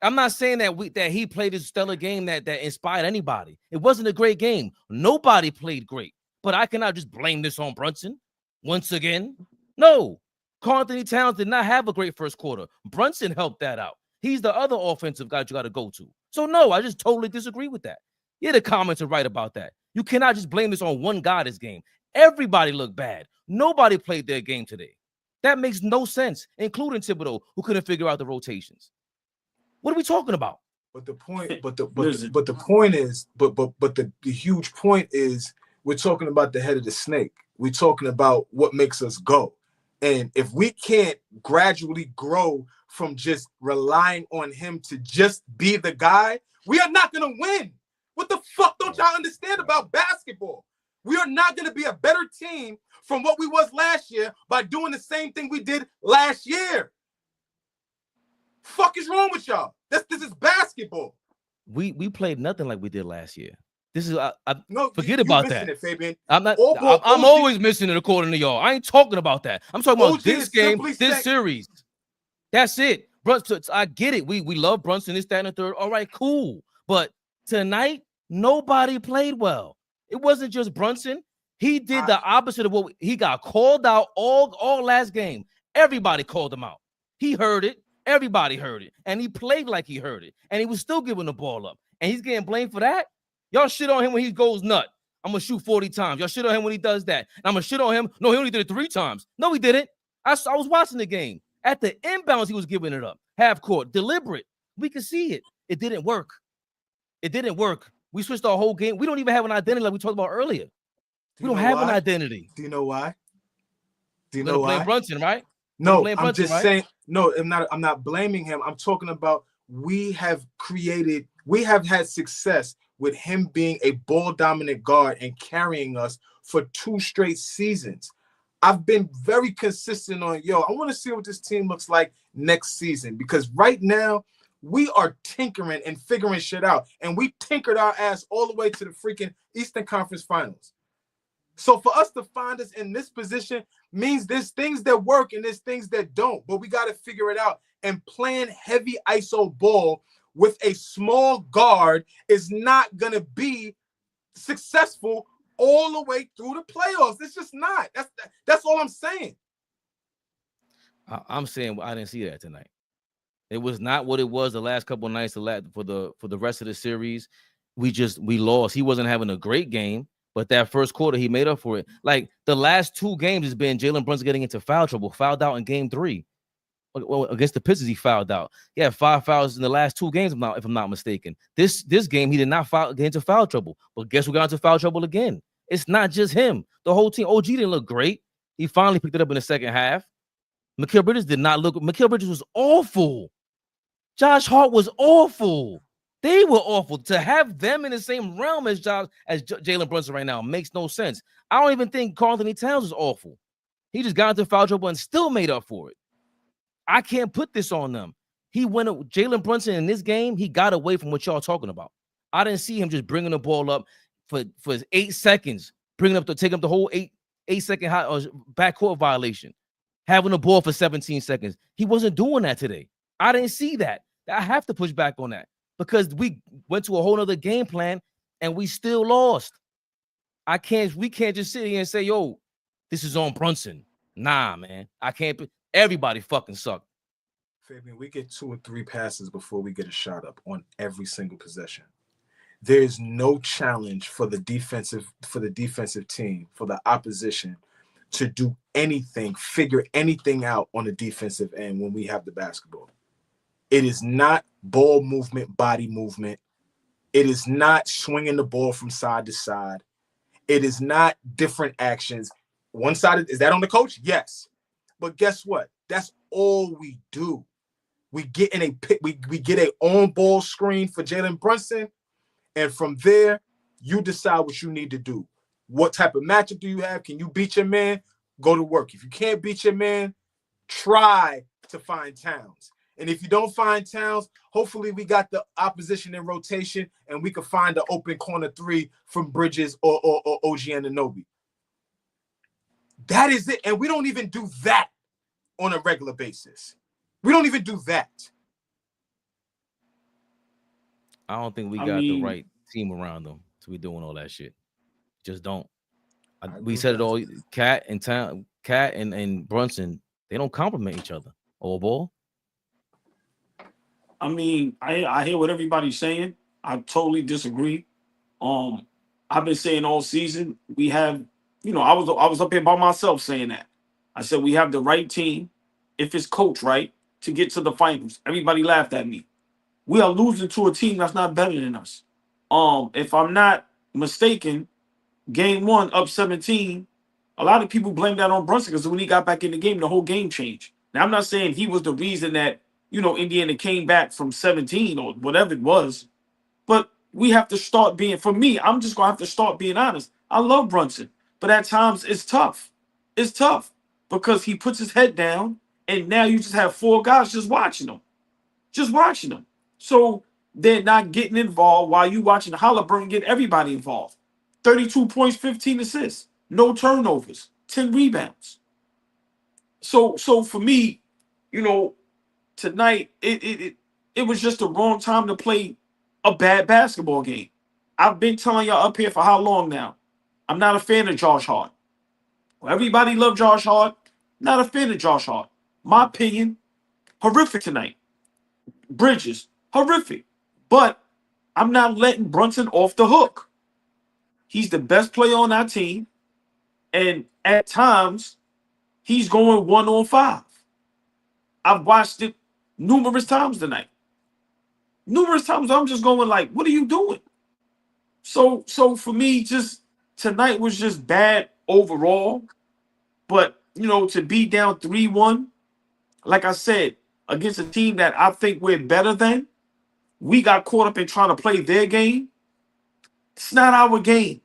I'm not saying that he played a stellar game that inspired anybody. It wasn't a great game. Nobody played great. But I cannot just blame this on Brunson once again. No. Karl-Anthony Towns did not have a great first quarter. Brunson helped that out. He's the other offensive guy you got to go to. So, no, I just totally disagree with that. Yeah, the comments are right about that. You cannot just blame this on one guy this game. Everybody looked bad. Nobody played their game today. That makes no sense, including Thibodeau, who couldn't figure out the rotations. What are we talking about? But the point is, the huge point is, we're talking about the head of the snake. We're talking about what makes us go. And if we can't gradually grow from just relying on him to just be the guy, we are not going to win. What the fuck don't y'all understand about basketball? We are not going to be a better team from what we was last year by doing the same thing we did last year. Fuck is wrong with y'all? This is basketball. We played nothing like we did last year. This is no, forget about that. It, Fabian. I'm not. I'm always missing it according to y'all. I ain't talking about that. I'm talking about this game, this series. That's it. Brunson, I get it. We love Brunson, this, that, and the third. All right, cool. But tonight, nobody played well. It wasn't just Brunson. He did the opposite of what he got called out all last game. Everybody called him out. He heard it. Everybody heard it. And he played like he heard it. And he was still giving the ball up. And he's getting blamed for that? Y'all shit on him when he goes nut. I'm going to shoot 40 times. Y'all shit on him when he does that. And I'm going to shit on him. No, he only did it 3 times. No, he didn't. I was watching the game. At the inbounds, he was giving it up. Half court. Deliberate. We could see it. It didn't work. It didn't work. We switched our whole game. We don't even have an identity like we talked about earlier. We don't have an identity. Do you know why? Do you know why? Blame Brunson, right? No, I'm just saying. No, I'm not blaming him. I'm talking about we have had success with him being a ball dominant guard and carrying us for 2 straight seasons. I've been very consistent on, I want to see what this team looks like next season, because right now we are tinkering and figuring shit out, and we tinkered our ass all the way to the freaking Eastern Conference Finals. So for us to find us in this position means there's things that work and there's things that don't. But we got to figure it out. And playing heavy ISO ball with a small guard is not going to be successful all the way through the playoffs. It's just not. That's all I'm saying. I'm saying I didn't see that tonight. It was not what it was the last couple of nights for the rest of the series. We lost. He wasn't having a great game, but that first quarter he made up for it. Like the last 2 games has been Jalen Brunson getting into foul trouble. Fouled out in game 3. Well, against the Pistons, he fouled out. He had 5 fouls in the last 2 games, if I'm not mistaken. This game, he did not get into foul trouble. But guess who got into foul trouble again? It's not just him. The whole team. OG didn't look great. He finally picked it up in the second half. Mikal Bridges did not look. Mikal Bridges was awful. Josh Hart was awful. They were awful. To have them in the same realm as Jalen Brunson right now makes no sense. I don't even think Karl Anthony Towns was awful. He just got into foul trouble and still made up for it. I can't put this on them. Jalen Brunson in this game, he got away from what y'all talking about. I didn't see him just bringing the ball up for 8 seconds, taking up the whole 8-second backcourt violation, having the ball for 17 seconds. He wasn't doing that today. I didn't see that. I have to push back on that because we went to a whole other game plan and we still lost. We can't just sit here and say, yo, this is on Brunson. Nah, man. I can't. Everybody fucking suck. Fabian, we get 2 or 3 passes before we get a shot up on every single possession. There is no challenge for the defensive team, for the opposition to do anything, figure anything out on the defensive end when we have the basketball. It is not ball movement, body movement. It is not swinging the ball from side to side. It is not different actions. One side, is that on the coach? Yes. But guess what? That's all we do. We get in a pick, we get a on-ball screen for Jalen Brunson, and from there, you decide what you need to do. What type of matchup do you have? Can you beat your man? Go to work. If you can't beat your man, try to find Towns. And if you don't find Towns, hopefully we got the opposition in rotation and we can find the open corner 3 from Bridges or OG Anunoby. That is it. And we don't even do that on a regular basis. We don't even do that. I don't think we got the right team around them to be doing all that shit. Just don't. We said it all. Cat and Brunson, they don't complement each other. AllBall. I mean, I hear what everybody's saying. I totally disagree. I've been saying all season we have, I was up here by myself saying that. I said we have the right team, if it's coached right, to get to the finals. Everybody laughed at me. We are losing to a team that's not better than us. If I'm not mistaken, game 1 up 17, a lot of people blame that on Brunson because when he got back in the game, the whole game changed. Now, I'm not saying he was the reason that, Indiana came back from 17 or whatever it was, but we have to start being, for me, I'm just going to have to start being honest. I love Brunson, but at times it's tough. It's tough because he puts his head down and now you just have 4 guys just watching him. So they're not getting involved while you watching Halliburton get everybody involved. 32 points, 15 assists, no turnovers, 10 rebounds. So for me, tonight it was just the wrong time to play a bad basketball game. I've been telling y'all up here for how long now? I'm not a fan of Josh Hart. Well, everybody loved Josh Hart. Not a fan of Josh Hart. My opinion, horrific tonight. Bridges, horrific. But I'm not letting Brunson off the hook. He's the best player on our team. And at times, he's going 1-on-5. I've watched it numerous times tonight. Numerous times I'm just going like, what are you doing? So for me, just tonight was just bad overall. But, to be down 3-1, like I said, against a team that I think we're better than, we got caught up in trying to play their game. It's not our game.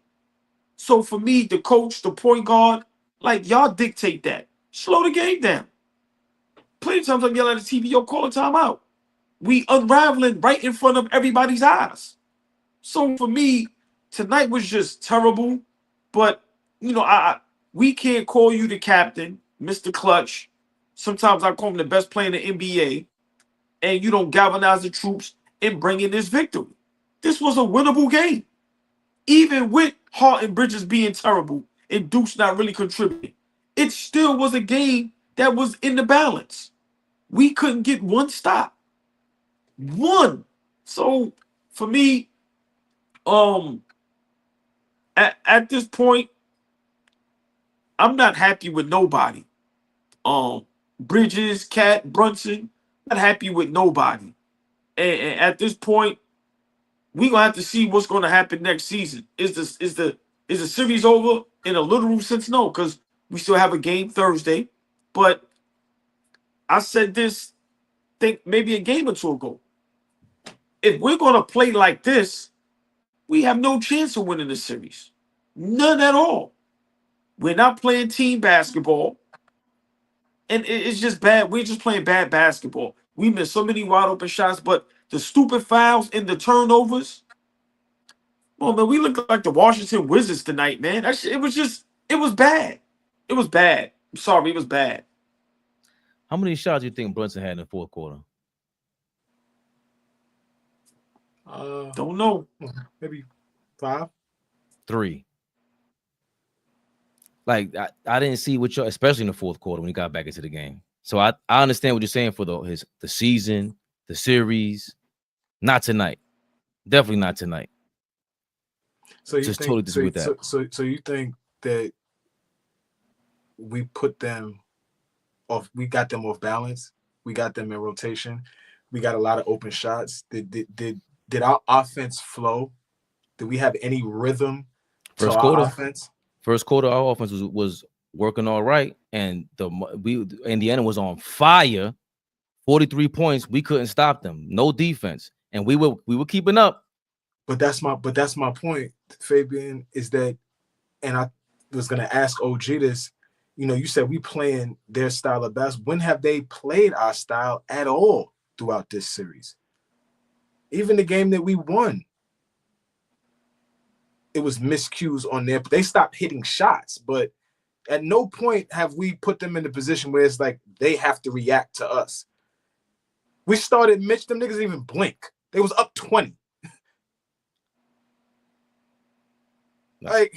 So for me, the coach, the point guard, like y'all dictate that. Slow the game down. Plenty of times I'm yelling at the TV, yo, call a timeout. We unraveling right in front of everybody's eyes. So for me, tonight was just terrible. But you know, we can't call you the captain, Mr. Clutch. Sometimes I call him the best player in the NBA, and you don't galvanize the troops and bring in this victory. This was a winnable game. Even with Hart and Bridges being terrible and Deuce not really contributing, it still was a game that was in the balance. We couldn't get one stop. One. So for me, at this point, I'm not happy with nobody. Bridges, Cat, Brunson, not happy with nobody. And at this point, we're gonna have to see what's gonna happen next season. Is the series over in a literal sense? No, because we still have a game Thursday. But I said this, think maybe a game or two ago. If we're gonna play like this, we have no chance of winning the series. None at all. We're not playing team basketball. And it's just bad. We're just playing bad basketball. We missed so many wide open shots, but the stupid fouls and the turnovers. Oh man, we looked like the Washington Wizards tonight, man. It was bad. It was bad. I'm sorry, it was bad. How many shots do you think Brunson had in the fourth quarter? Don't know. Maybe 5. 3. Like I didn't see what you, especially in the fourth quarter when he got back into the game. So I understand what you're saying for the season, the series. Not tonight. Definitely not totally disagree with that. So you think that we put them off? We got them off balance. We got them in rotation. We got a lot of open shots. Did our offense flow? Did we have any rhythm to our offense? First quarter, our offense was working all right, and Indiana was on fire. 43 points. We couldn't stop them. No defense, and we were keeping up. But that's my point, Fabian. Is that, and I was gonna ask OG this. You know, you said we playing their style of basketball. When have they played our style at all throughout this series? Even the game that we won, it was miscues on there. They stopped hitting shots, but at no point have we put them in a position where it's like they have to react to us. We started Mitch, them niggas even blink. They was up 20. Like,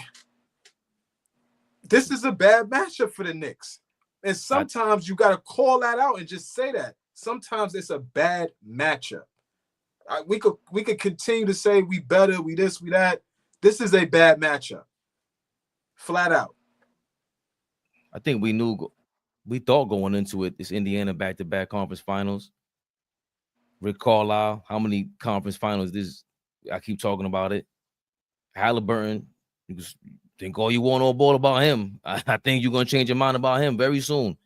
this is a bad matchup for the Knicks. And sometimes you got to call that out and just say that. Sometimes it's a bad matchup. We could continue to say we better, we this, we that. This is a bad matchup. Flat out. I think we thought going into it, this Indiana back-to-back conference finals. Rick Carlisle, how many conference finals I keep talking about it. Halliburton, you think all you want AllBall about him. I think you're going to change your mind about him very soon.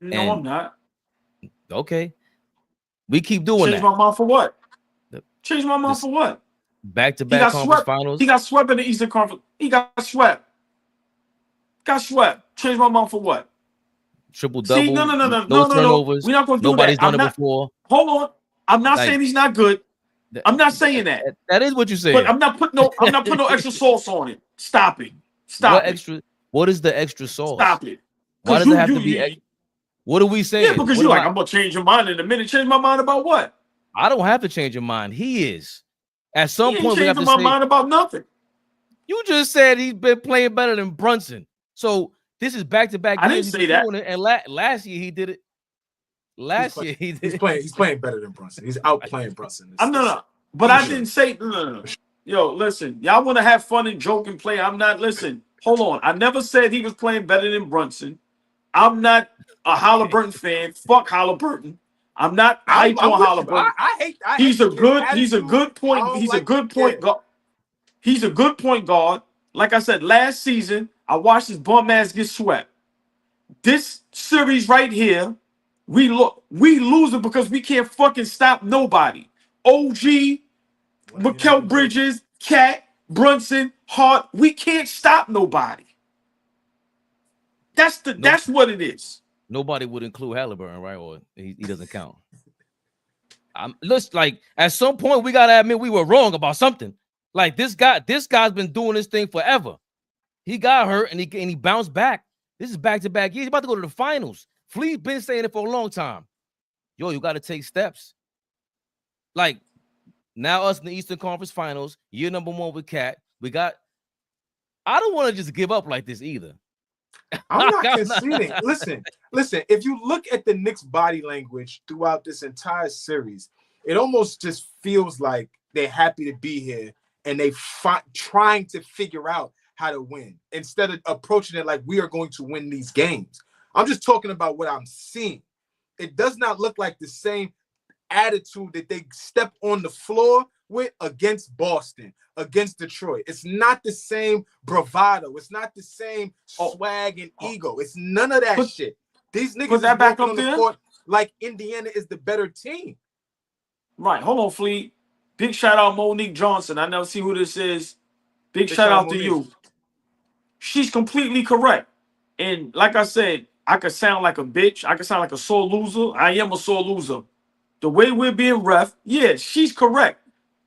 No, I'm not. Okay. We keep doing that. Change my mind for what? Change my mind for what? Back-to-back conference finals. He got swept in the Eastern Conference. He got swept. Change my mind for what? Triple-double. See, no. Turnovers. We're not going to do Nobody's that. done it before. Hold on. I'm not saying he's not good. I'm not saying that. That is what you say. But I'm not putting no extra sauce on it. Stop it. What is the extra sauce? Stop it. Why does it have to be? What are we saying? Yeah, because you're like, I'm gonna change your mind in a minute. Change my mind about what? I don't have to change your mind. He is. At some point, we have to change my mind about nothing. You just said he's been playing better than Brunson. So this is back-to-back. I didn't say that. And last year he did it. He's playing better than Brunson. He's outplaying Brunson. But I didn't say no. Yo, listen, y'all want to have fun and joke and play. I'm not. Listen, hold on. I never said he was playing better than Brunson. I'm not a Halliburton fan. Fuck Halliburton. I'm not hype on Halliburton. I hate. He's a good point guard. Like I said, last season I watched his bum ass get swept. This series right here, we losing because we can't fucking stop nobody. OG, Mikal Bridges, Cat, Brunson, Hart. We can't stop nobody. That's what it is. Nobody would include Halliburton, right? Or he doesn't count. Like at some point we gotta admit we were wrong about something. Like this guy's been doing this thing forever. He got hurt and he bounced back. This is back-to-back years. He's about to go to the finals. Fleet's been saying it for a long time. Yo, you got to take steps. Like, now us in the Eastern Conference Finals, year number 1 with Cat. I don't want to just give up like this either. I'm not conceding. Listen. If you look at the Knicks' body language throughout this entire series, it almost just feels like they're happy to be here and they trying to figure out how to win instead of approaching it like we are going to win these games. I'm just talking about what I'm seeing. It does not look like the same attitude that they step on the floor with against Boston, against Detroit. It's not the same bravado. It's not the same swag and ego. It's none of that shit. These niggas that back up on the there court like Indiana is the better team. Right. Hold on, Fleet. Big shout out Monique Johnson. I never see who this is. Big shout out to you. She's completely correct. And like I said, I could sound like a bitch. I could sound like a sore loser. I am a sore loser. The way we're being ref, yeah, she's correct.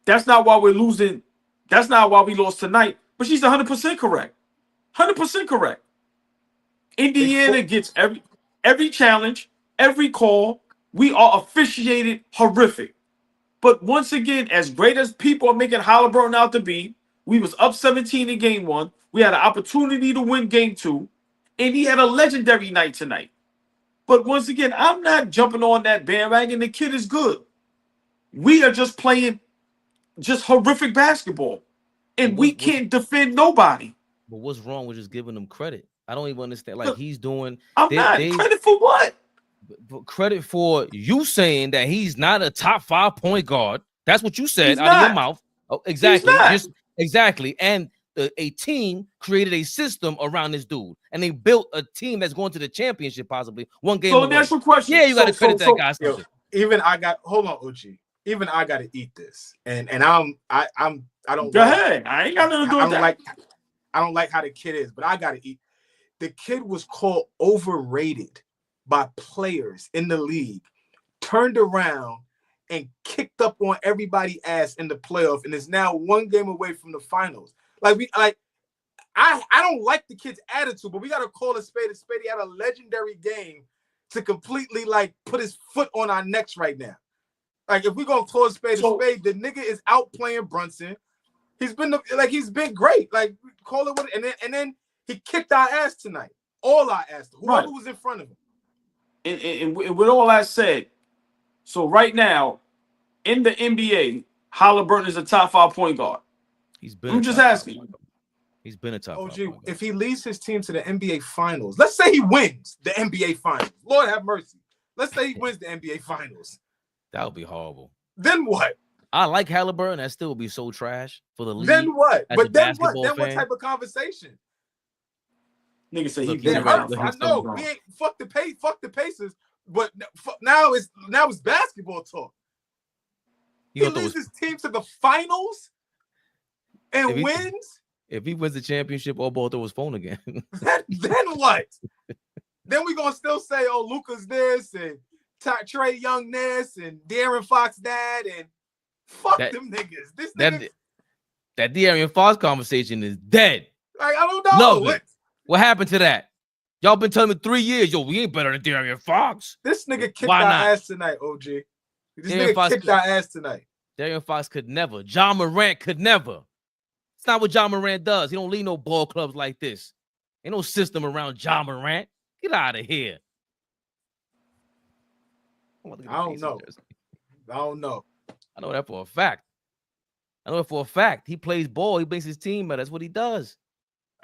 That's not why we're losing. That's not why we lost tonight. But she's 100% correct. 100% correct. Indiana gets every challenge, every call. We are officiated horrific. But once again, as great as people are making Halliburton out to be, we was up 17 in game 1. We had an opportunity to win game 2. And he had a legendary night tonight. But once again, I'm not jumping on that bandwagon. The kid is good. We are just playing just horrific basketball. And we can't defend nobody. But what's wrong with just giving him credit? I don't even understand. Like, he's doing... Credit for what? Credit for you saying that he's not a top 5 point guard. That's what you said out of your mouth. Oh, exactly. Exactly. And a team created a system around this dude, and they built a team that's going to the championship possibly one game. So that's your question. Yeah, you got to credit that guy. Yo, even I got. Hold on, OG. Even I got to eat this, and I don't. Go ahead. I ain't got nothing to do with that. I don't like how the kid is, but I got to eat. The kid was called overrated by players in the league, turned around and kicked up on everybody's ass in the playoff, and is now 1 game away from the finals. I don't like the kid's attitude, but we gotta call a spade a spade. He had a legendary game to completely put his foot on our necks right now. Like, if we're gonna call a spade, the nigga is out playing Brunson. He's been great. Like, call it what, and then he kicked our ass tonight. All our ass. Whoever was in front of him. And with all that said, so right now in the NBA, Halliburton is a top 5 point guard. I'm just asking. He's been a top. OG, if he leads his team to the NBA Finals, let's say he wins the NBA Finals. Lord have mercy. Let's say he wins the NBA Finals. That would be horrible. Then what? I like Halliburton. That still would be so trash for the league. Then what? But then what? Then fan. What type of conversation? Nigga say he. I know. We ain't fuck the Pacers, but now it's basketball talk. He leads his team to the finals and wins. If he wins the championship, AllBall throw his phone again. then what? Then we gonna still say, oh, Luka's this and Trey Young this and De'Aaron Fox that, and fuck them niggas. That De'Aaron Fox conversation is dead. Like, I don't know. What happened to that? Y'all been telling me 3 years, yo, we ain't better than De'Aaron Fox. This nigga kicked our ass tonight, OG. This nigga kicked our ass tonight. De'Aaron Fox could never. John Morant could never. It's not what John Morant does. He don't lead no ball clubs like this. Ain't no system around John Morant. Get out of here. I don't know. I know that for a fact. He plays ball. He makes his team better. That's what he does.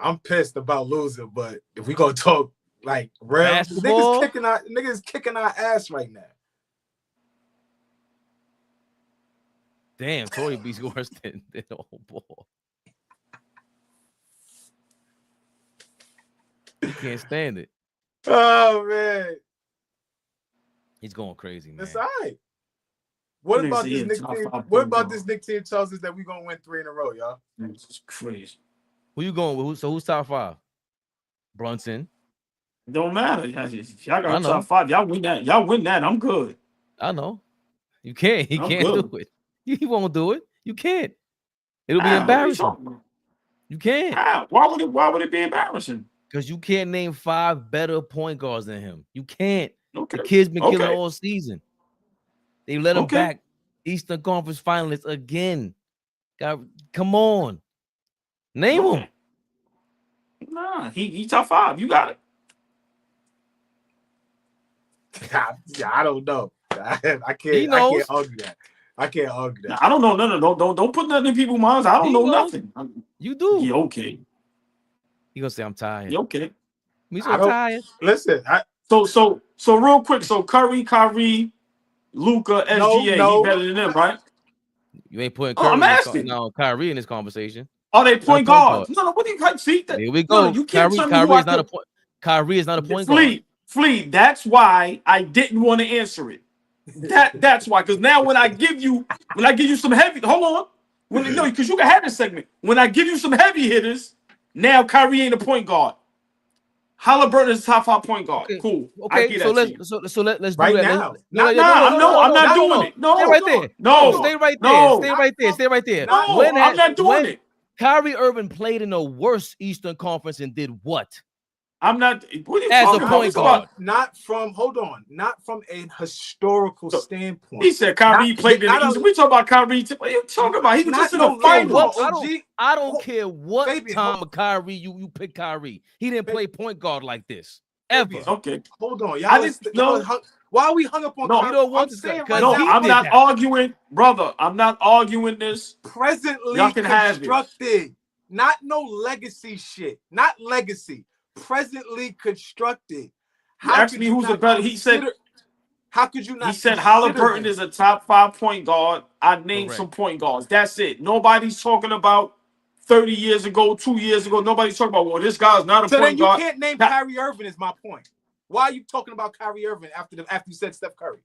I'm pissed about losing, but if we gonna talk like real, niggas kicking our ass right now. Damn, Tory B's worse than AllBall. He can't stand it. Oh man, he's going crazy, man. That's all right. What about this Knicks team? What about this Knicks team tells us that we're gonna win 3 in a row, y'all? It's crazy. Who you going with? So who's top 5? Brunson. Don't matter. Y'all got top 5. Y'all win that. Y'all win that. I'm good. I know. You can't. He can't do it. He won't do it. You can't. It'll be embarrassing. You can't. Why would it be embarrassing? Because you can't name 5 better point guards than him. You can't. Okay. The kid's been killing all season. They let him back. Eastern Conference finalists again. God, come on. Name him. Nah, he top 5. You got it. I don't know. I can't. He knows. I can't argue that. I can't argue that. I don't know. No. Don't put nothing in people's minds. I don't know nothing. You do. Yeah, okay. He gonna say I'm tired. Yeah, okay. Me so tired. Listen. So real quick. So Curry, Kyrie, Luka, SGA, he better than them, right? You ain't putting Kyrie in this conversation. Are they point guards? No. What do you see? Here we go. You can't Kyrie is not a point. Kyrie is not a point guard. Flea. That's why I didn't want to answer it. That's why. Because now when I give you some heavy, hold on. Because you can have this segment. When I give you some heavy hitters, now Kyrie ain't a point guard. Halliburton is a top 5 point guard. Okay. Cool. Okay. So let's do right that now. I'm not doing it. No, stay right there. No, stay right there. Stay right there. No, I'm not doing it. Kyrie Irving played in the worst Eastern Conference and did what? I'm not. What are you as talking a point guard? Not from a historical standpoint. He said Kyrie played in the East. We talk about Kyrie. What are you talking about? He was just in the finals. I don't care what time of Kyrie you pick Kyrie. He didn't play point guard like this ever. Okay, hold on, y'all. Why are we hung up on? No, you don't want to say. I'm not arguing, brother. I'm not arguing this. Presently constructed, not no legacy shit. Not legacy. Presently constructed. Ask me who's the better. He said. How could you not? He said Halliburton is a top 5 point guard. I named some point guards. That's it. Nobody's talking about 30 years ago, 2 years ago. Nobody's talking about, well, this guy's not a point guard. So then you can't name Kyrie Irving is my point. Why are you talking about Kyrie Irving after you said Steph Curry?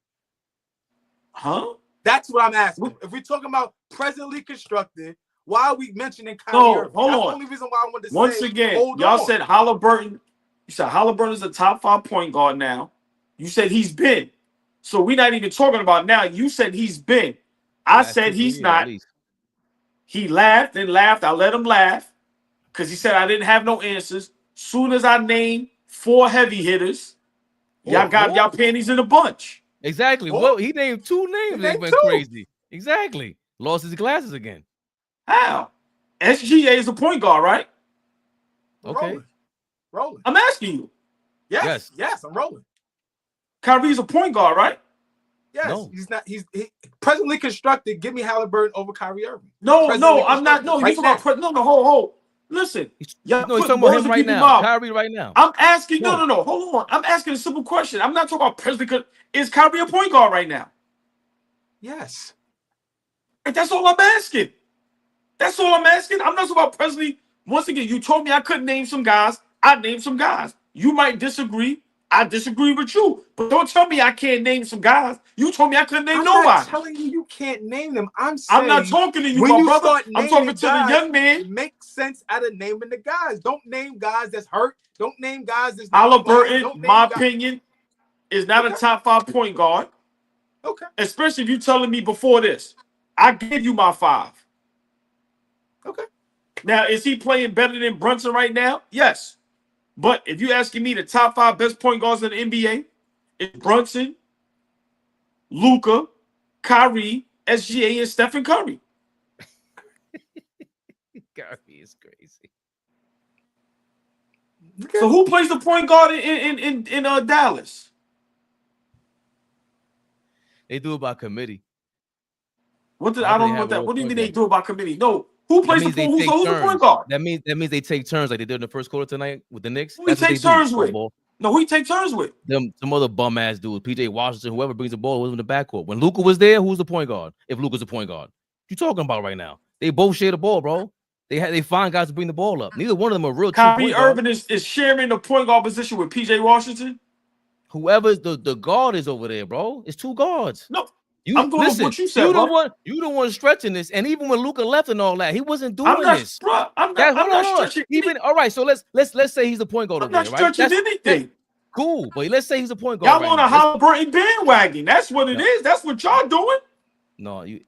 Huh? That's what I'm asking. If we're talking about presently constructed, why are we mentioning Kyrie Irving? Hold on. That's the only reason why I wanted to say. Once again, y'all said Halliburton. You said Halliburton is a top 5 point guard now. You said he's been. So we're not even talking about now. You said he's been. I said he's not. He laughed and laughed. I let him laugh because he said I didn't have no answers. Soon as I named 4 heavy hitters, y'all got y'all panties in a bunch. Exactly. Well, he named 2 names. They went crazy. Exactly. Lost his glasses again. How? SGA is a point guard, right? Okay. Rolling. I'm asking you. Yes, I'm rolling. Kyrie's a point guard, right? Yes, no. He's not. He's presently constructed. Give me Halliburton over Kyrie Irving. No, I'm not. No, you talking about hold. Listen, he's talking about him right now. Kyrie right now. I'm asking. No. Hold on. I'm asking a simple question. I'm not talking about presently. Is Kyrie a point guard right now? Yes. And that's all I'm asking. That's all I'm asking. I'm not talking about presently. Once again, you told me I couldn't name some guys. I named some guys. You might disagree. I disagree with you. But don't tell me I can't name some guys. You told me I couldn't name nobody. I'm not telling you can't name them. I'm saying I'm not talking to you, my brother. I'm talking to the young man. Make sense out of naming the guys. Don't name guys that's hurt. Don't name guys that's Halliburton, my opinion, is not a top 5 point guard. Okay. Especially if you're telling me before this. I gave you my 5. Okay. Now, is he playing better than Brunson right now? Yes. But if you're asking me the top 5 best point guards in the NBA, it's Brunson, Luka, Kyrie, SGA, and Stephen Curry. Curry is crazy. Okay. So who plays the point guard in Dallas? They do it by committee. I don't know what that. What do you mean they do it by committee? No. Who plays the point? Who's the point guard? That means they take turns like they did in the first quarter tonight with the Knicks. Who he takes turns with? No, who he take turns with? Some other bum ass dudes, PJ Washington, whoever brings the ball was in the backcourt. When Luka was there, who's the point guard? If Luka's a point guard, what you talking about right now? They both share the ball, bro. They find guys to bring the ball up. Neither one of them are real. Kyrie Irving is sharing the point guard position with PJ Washington. Whoever the guard is over there, bro. It's 2 guards. No. I'm going with what you said, you don't want stretching this, and even when Luka left and all that, he wasn't doing this. I'm not stretching. All right, so let's say he's the point guard. I'm not stretching anything. Cool, but let's say he's a point guard. Y'all on a Halliburton bandwagon. That's what it is. That's what y'all doing. No, you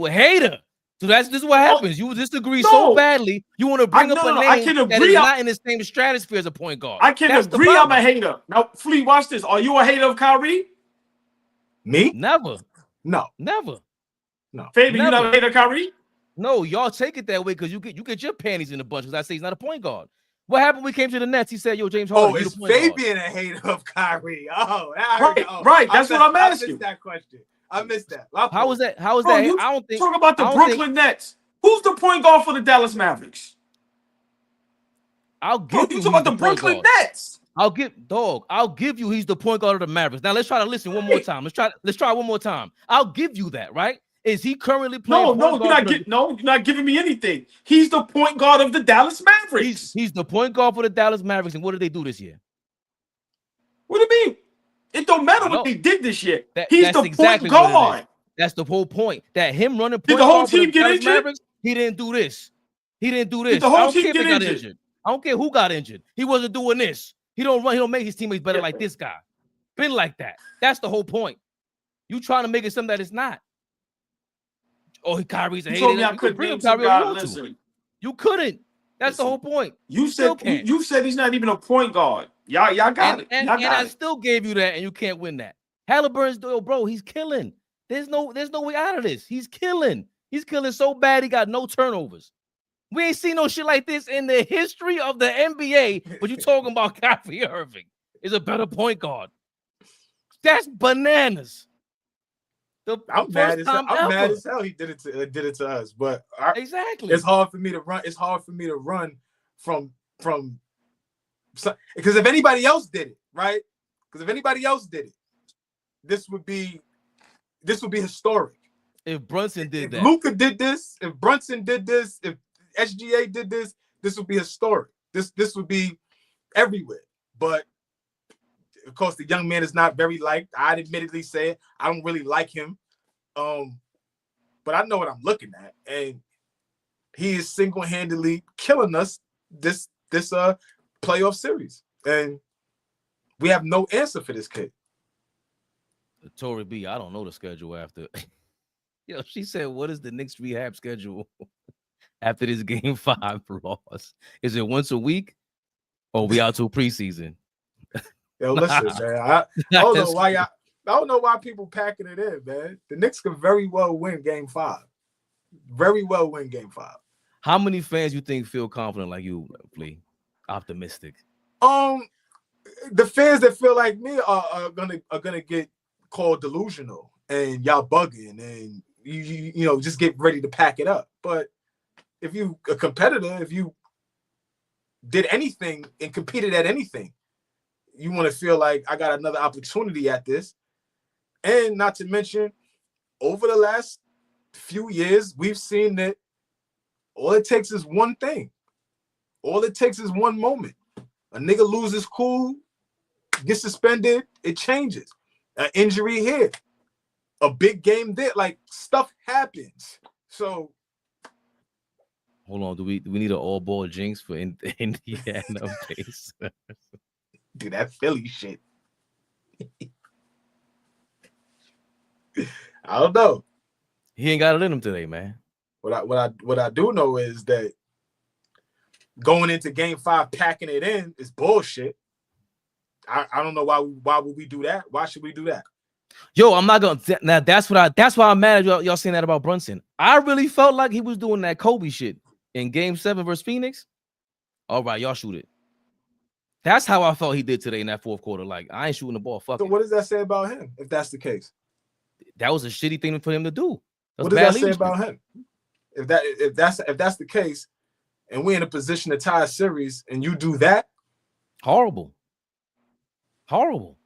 a hater. So this is what happens. You disagree so badly. You want to bring up a name that is not in the same stratosphere as a point guard. I can agree I'm a hater. Now, Flea, watch this. Are you a hater of Kyrie? Me? Never. No. Never. No. Fabian, you not a hater of Kyrie? No, y'all take it that way because you get your panties in a bunch because I say he's not a point guard. What happened when we came to the Nets? He said, yo, James Harden, is Fabian a hater of Kyrie? Oh, right. That's what I'm asking. I missed that question. I missed that. How is that? How is that? I don't think. Talk about the Brooklyn Nets. Who's the point guard for the Dallas Mavericks? I'll give you. You talk about the Brooklyn Nets. I'll give you he's the point guard of the Mavericks. Now let's try to listen one more time. Let's try one more time. I'll give you that, right? Is he currently playing? No, you're not giving me anything. He's the point guard of the Dallas Mavericks. He's the point guard for the Dallas Mavericks. And what did they do this year? What do you mean? It don't matter what they did this year. He's the point guard. That's the whole point. That him running point did the whole team get injured? Mavericks, he didn't do this. He didn't do this. Did the whole team get injured? I don't care who got injured. He wasn't doing this. He don't make his teammates better like this guy. Been like that. That's the whole point. You trying to make it something that it's not. Oh, Kyrie's a hater. You told me I couldn't bring Kyrie. You couldn't. That's the whole point. You said he's not even a point guard. Y'all got it. And I still gave you that, and you can't win that. Halliburton's bro, he's killing. There's no way out of this. He's killing. He's killing so bad he got no turnovers. We ain't seen no shit like this in the history of the NBA. But you talking about Kyrie Irving is a better point guard. That's bananas. I'm mad as hell he did it to us, but exactly, it's hard for me to run. It's hard for me to run from because if anybody else did it, right? Because if anybody else did it, this would be historic. If Brunson did that, if Luka did this, if Brunson did this, if SGA did this, this would be historic. This would be everywhere. But of course, the young man is not very liked. I'd admittedly say it. I don't really like him. But I know what I'm looking at. And he is single-handedly killing us this playoff series. And we have no answer for this kid. Tori B, I don't know the schedule after. Yo, she said, what is the Knicks rehab schedule after this game 5 loss? Is it once a week? Or we out till preseason? Yo, listen, man. I don't know why people packing it in, man. The Knicks could very well win Game 5. Very well win Game 5. How many fans you think feel confident like you, Flea? Optimistic. The fans that feel like me are gonna get called delusional and y'all bugging and you know just get ready to pack it up. But if you a competitor, if you did anything and competed at anything, you want to feel like I got another opportunity at this. And not to mention, over the last few years, we've seen that all it takes is one thing. All it takes is one moment. A nigga loses cool, gets suspended, it changes. An injury here, a big game there, like stuff happens. So hold on, do we need an all-ball jinx for Indiana Pacers? Do that Philly shit. I don't know. He ain't got it in him today, man. What I do know is that going into Game 5 packing it in is bullshit. I don't know why would we do that? Why should we do that? Yo, I'm not gonna. Now that's why I'm mad at y'all saying that about Brunson. I really felt like he was doing that Kobe shit in Game 7 versus Phoenix. All right, y'all shoot it. That's how I felt he did today in that fourth quarter. Like, I ain't shooting the ball. Fuck so it. What does that say about him, if that's the case? That was a shitty thing for him to do. What does that say about him? If that's the case, and we're in a position to tie a series, and you do that, horrible, terrible.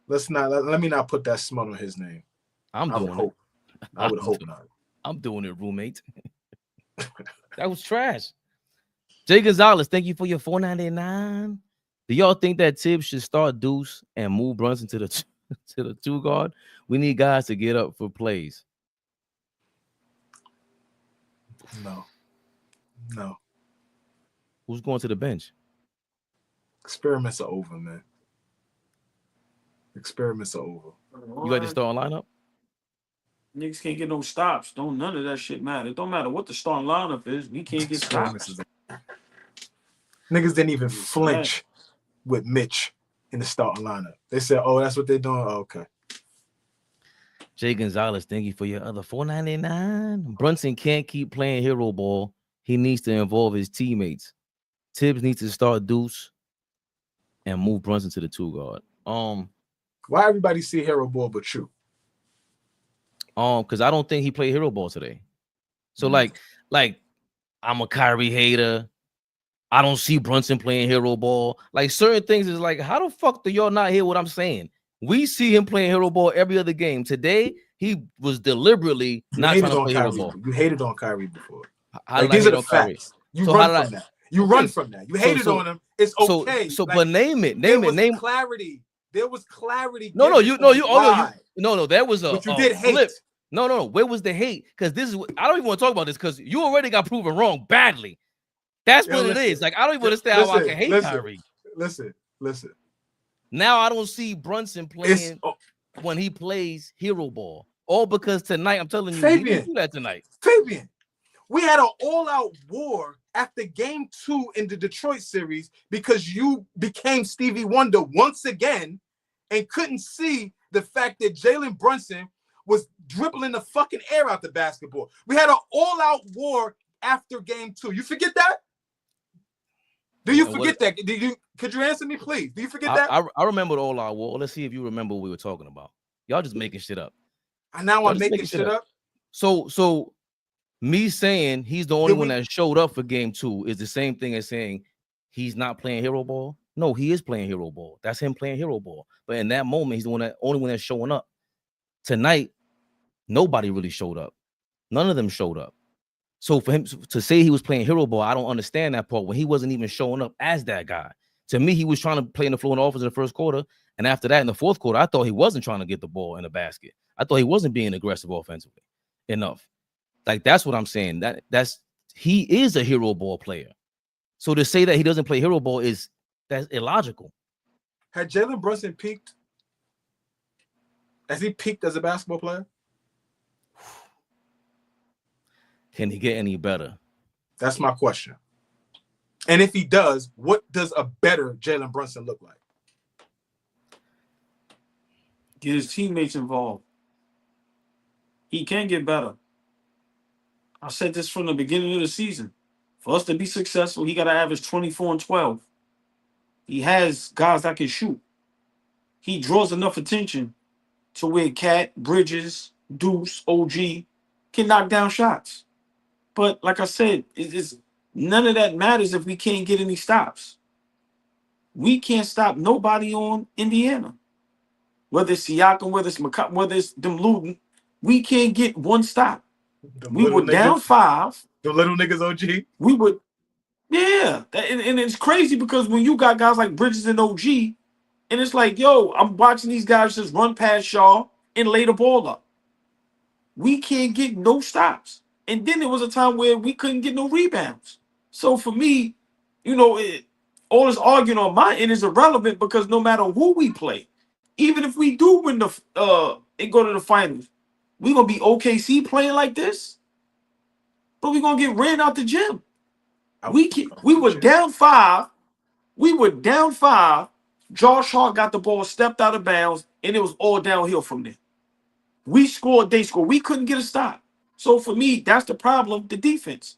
Let me not put that smut on his name. I would hope not. I'm doing it, roommate. That was trash. Jay Gonzalez, thank you for your $4.99. Do y'all think that Tibbs should start Deuce and move Brunson to the 2 guard? We need guys to get up for plays. No. Who's going to the bench? Experiments are over, man. Experiments are over. You got the starting lineup? Niggas can't get no stops. Don't none of that shit matter. It don't matter what the starting lineup is. We can't get stops. Niggas didn't even flinch with Mitch in the starting lineup. They said, "Oh, that's what they're doing." Oh, okay. Jay Gonzalez, thank you for your other $4.99. Brunson can't keep playing hero ball. He needs to involve his teammates. Tibbs needs to start Deuce and move Brunson to the 2 guard. Why everybody see hero ball but you? Because I don't think he played hero ball today. So like I'm a Kyrie hater. I don't see Brunson playing hero ball. Like certain things is like, how the fuck do y'all not hear what I'm saying? We see him playing hero ball every other game. Today, he was deliberately not trying to play hero ball. You hated on Kyrie before. Like, these are the facts. You run from that. You run from that. You hated on him. It's okay. But name it. Name clarity. There was clarity. No, there was a. But you did hate. Flip. No. Where was the hate? Because this is I don't even want to talk about this because you already got proven wrong badly. That's what it is. Like I don't even understand how I can hate Kyrie. Listen. Now I don't see Brunson playing when he plays hero ball. All because tonight, I'm telling you, he didn't do that tonight. Fabian, we had an all-out war after game 2 in the Detroit series because you became Stevie Wonder once again and couldn't see the fact that Jalen Brunson was dribbling the fucking air out the basketball. We had an all-out war after game 2. You forget that? Do you forget that? Could you answer me, please? Do you forget that? I remember the all-out war. Let's see if you remember what we were talking about. Y'all just making shit up. And now I'm making shit up. So me saying he's the only one that showed up for game 2 is the same thing as saying he's not playing hero ball. No, he is playing hero ball. That's him playing hero ball. But in that moment, he's the only one that's showing up. Tonight, nobody really showed up. None of them showed up. So for him to say he was playing hero ball, I don't understand that part when he wasn't even showing up as that guy. To me, he was trying to play in the floor and offense in the first quarter. And after that, in the fourth quarter, I thought he wasn't trying to get the ball in the basket. I thought he wasn't being aggressive offensively enough. Like, that's what I'm saying. He is a hero ball player. So to say that he doesn't play hero ball that's illogical. Had Jalen Brunson peaked? Has he peaked as a basketball player? Can he get any better? That's my question. And if he does, what does a better Jalen Brunson look like? Get his teammates involved. He can get better. I said this from the beginning of the season. For us to be successful, he got to average 24 and 12. He has guys that can shoot. He draws enough attention to where Cat, Bridges, Deuce, OG can knock down shots. But like I said, none of that matters if we can't get any stops. We can't stop nobody on Indiana. Whether it's Siakam, whether it's McCollum, whether it's them Luton, we can't get one stop. We were down 5. The little niggas OG. We would, yeah. And it's crazy because when you got guys like Bridges and OG, and it's like, yo, I'm watching these guys just run past Shaw and lay the ball up. We can't get no stops. And then there was a time where we couldn't get no rebounds. So for me, all this arguing on my end is irrelevant because no matter who we play, even if we do win and go to the finals, we're gonna be OKC playing like this, but we're gonna get ran out the gym. We were down 5. We were down 5. Josh Hart got the ball, stepped out of bounds, and it was all downhill from there. We scored, they scored. We couldn't get a stop. So for me, that's the problem, the defense.